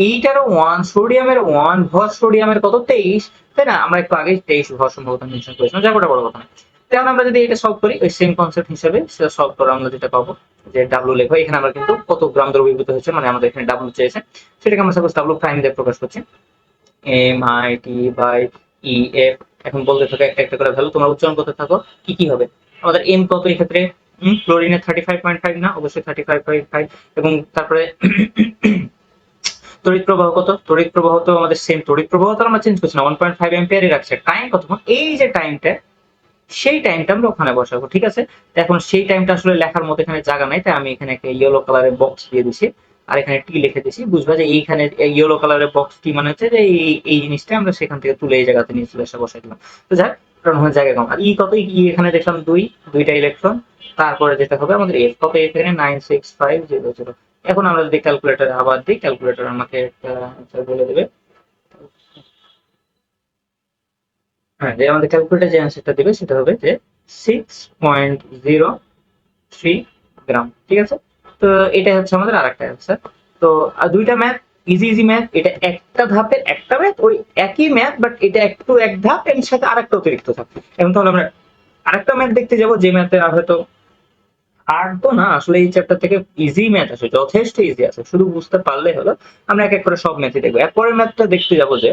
এইটারও 1, সোডিয়ামের 1, ভর সোডিয়ামের কত 23, তাই না, আমরা একটু আগে 23 ভর সম্ভবত মেনশন করেছিলাম, যাক ওটা বড় কথা না। তাহলে আমরা যদি এটা সলভ করি ওই সেম কনসেপ্ট হিসেবে, সেটা সলভ করে আমরা যেটা পাবো, যে ডাব্লু লিখবো, এখানে আমরা কিন্তু কত গ্রাম দ্রবীভূত হয়েছে, মানে আমাদের এখানে ডাব্লু চেয়েছে, সেটাকে আমরা সাপোজ ডাব্লু প্রাইম দিয়ে প্রকাশ করছি, MIT/EF। এখন বলতে থাকো একটা একটা করে ভ্যালু, তোমরা উচ্চারণ করতে থাকো কি কি হবে। আমাদের এম কত এই ক্ষেত্রে, ক্লোরিনের 35.5 না, অবশ্যই 35.5, এবং তারপরে তড়িৎ প্রবাহ কত, তড়িৎ প্রবাহ তো আমাদের সেম, তড়িৎ প্রবাহ তো আমরা চেঞ্জ করছি না, 1.5 অ্যাম্পিয়ারই রাখছে। টাইম কতক্ষণ, এই যে টাইমটা, সেই টাইমটা আমরা ওখানে বসাবো। ঠিক আছে, তো এখন সেই টাইমটা আসলে লেখার মতো এখানে জায়গা নাই, তাই আমি এখানে একটা ইয়েলো কালারের বক্স দিয়ে দিছি, আর এখানে টি লিখে দিছি, বুঝবা যে এইখানে ইয়েলো কালারের বক্স টি মানে হচ্ছে যে এই জিনিসটা আমরা সেখান থেকে তুলে এই জায়গাতে নিয়ে চলে এসে বসাই দিলাম। তো যাক, কারণ ওখানে জায়গা কম। আর ই কত, ই এখানে দেখলাম দুইটা ইলেকট্রন, তারপরে যেটা হবে আমাদের এফ কত, এখানে 96500। এখন আমরা যদি ক্যালকুলেটর আবার দিই, ক্যালকুলেটর আমাকে একটা অ্যান্সার বলে দেবে। হ্যাঁ, যে আমাদের ক্যালকুলেটর যে অ্যান্সারটা দিবে সেটা হবে যে 6.03 গ্রাম। ঠিক আছে, তো এটা হচ্ছে আমাদের আরেকটা অ্যান্সার। তো আর দুইটা ম্যাথ ইজি ইজি ম্যাথ, এটা একটা ধাপের একটা ম্যাথ, ওই একই ম্যাথ বাট এটা একটু এক ধাপ এর সাথে আরেকটা অতিরিক্ত ধাপ। এবং তাহলে আমরা আরেকটা ম্যাথ দেখতে যাব যে ম্যাথে আর হয়তো আর তো না, আসলে এই চ্যাপ্টার থেকে ইজি ম্যাথ আছে, যথেষ্ট ইজি আছে, শুধু বুঝতে পারলেই হলো। আমরা এক এক করে সব ম্যাথই দেখবো। এরপরের ম্যাথটা দেখতে যাবো যে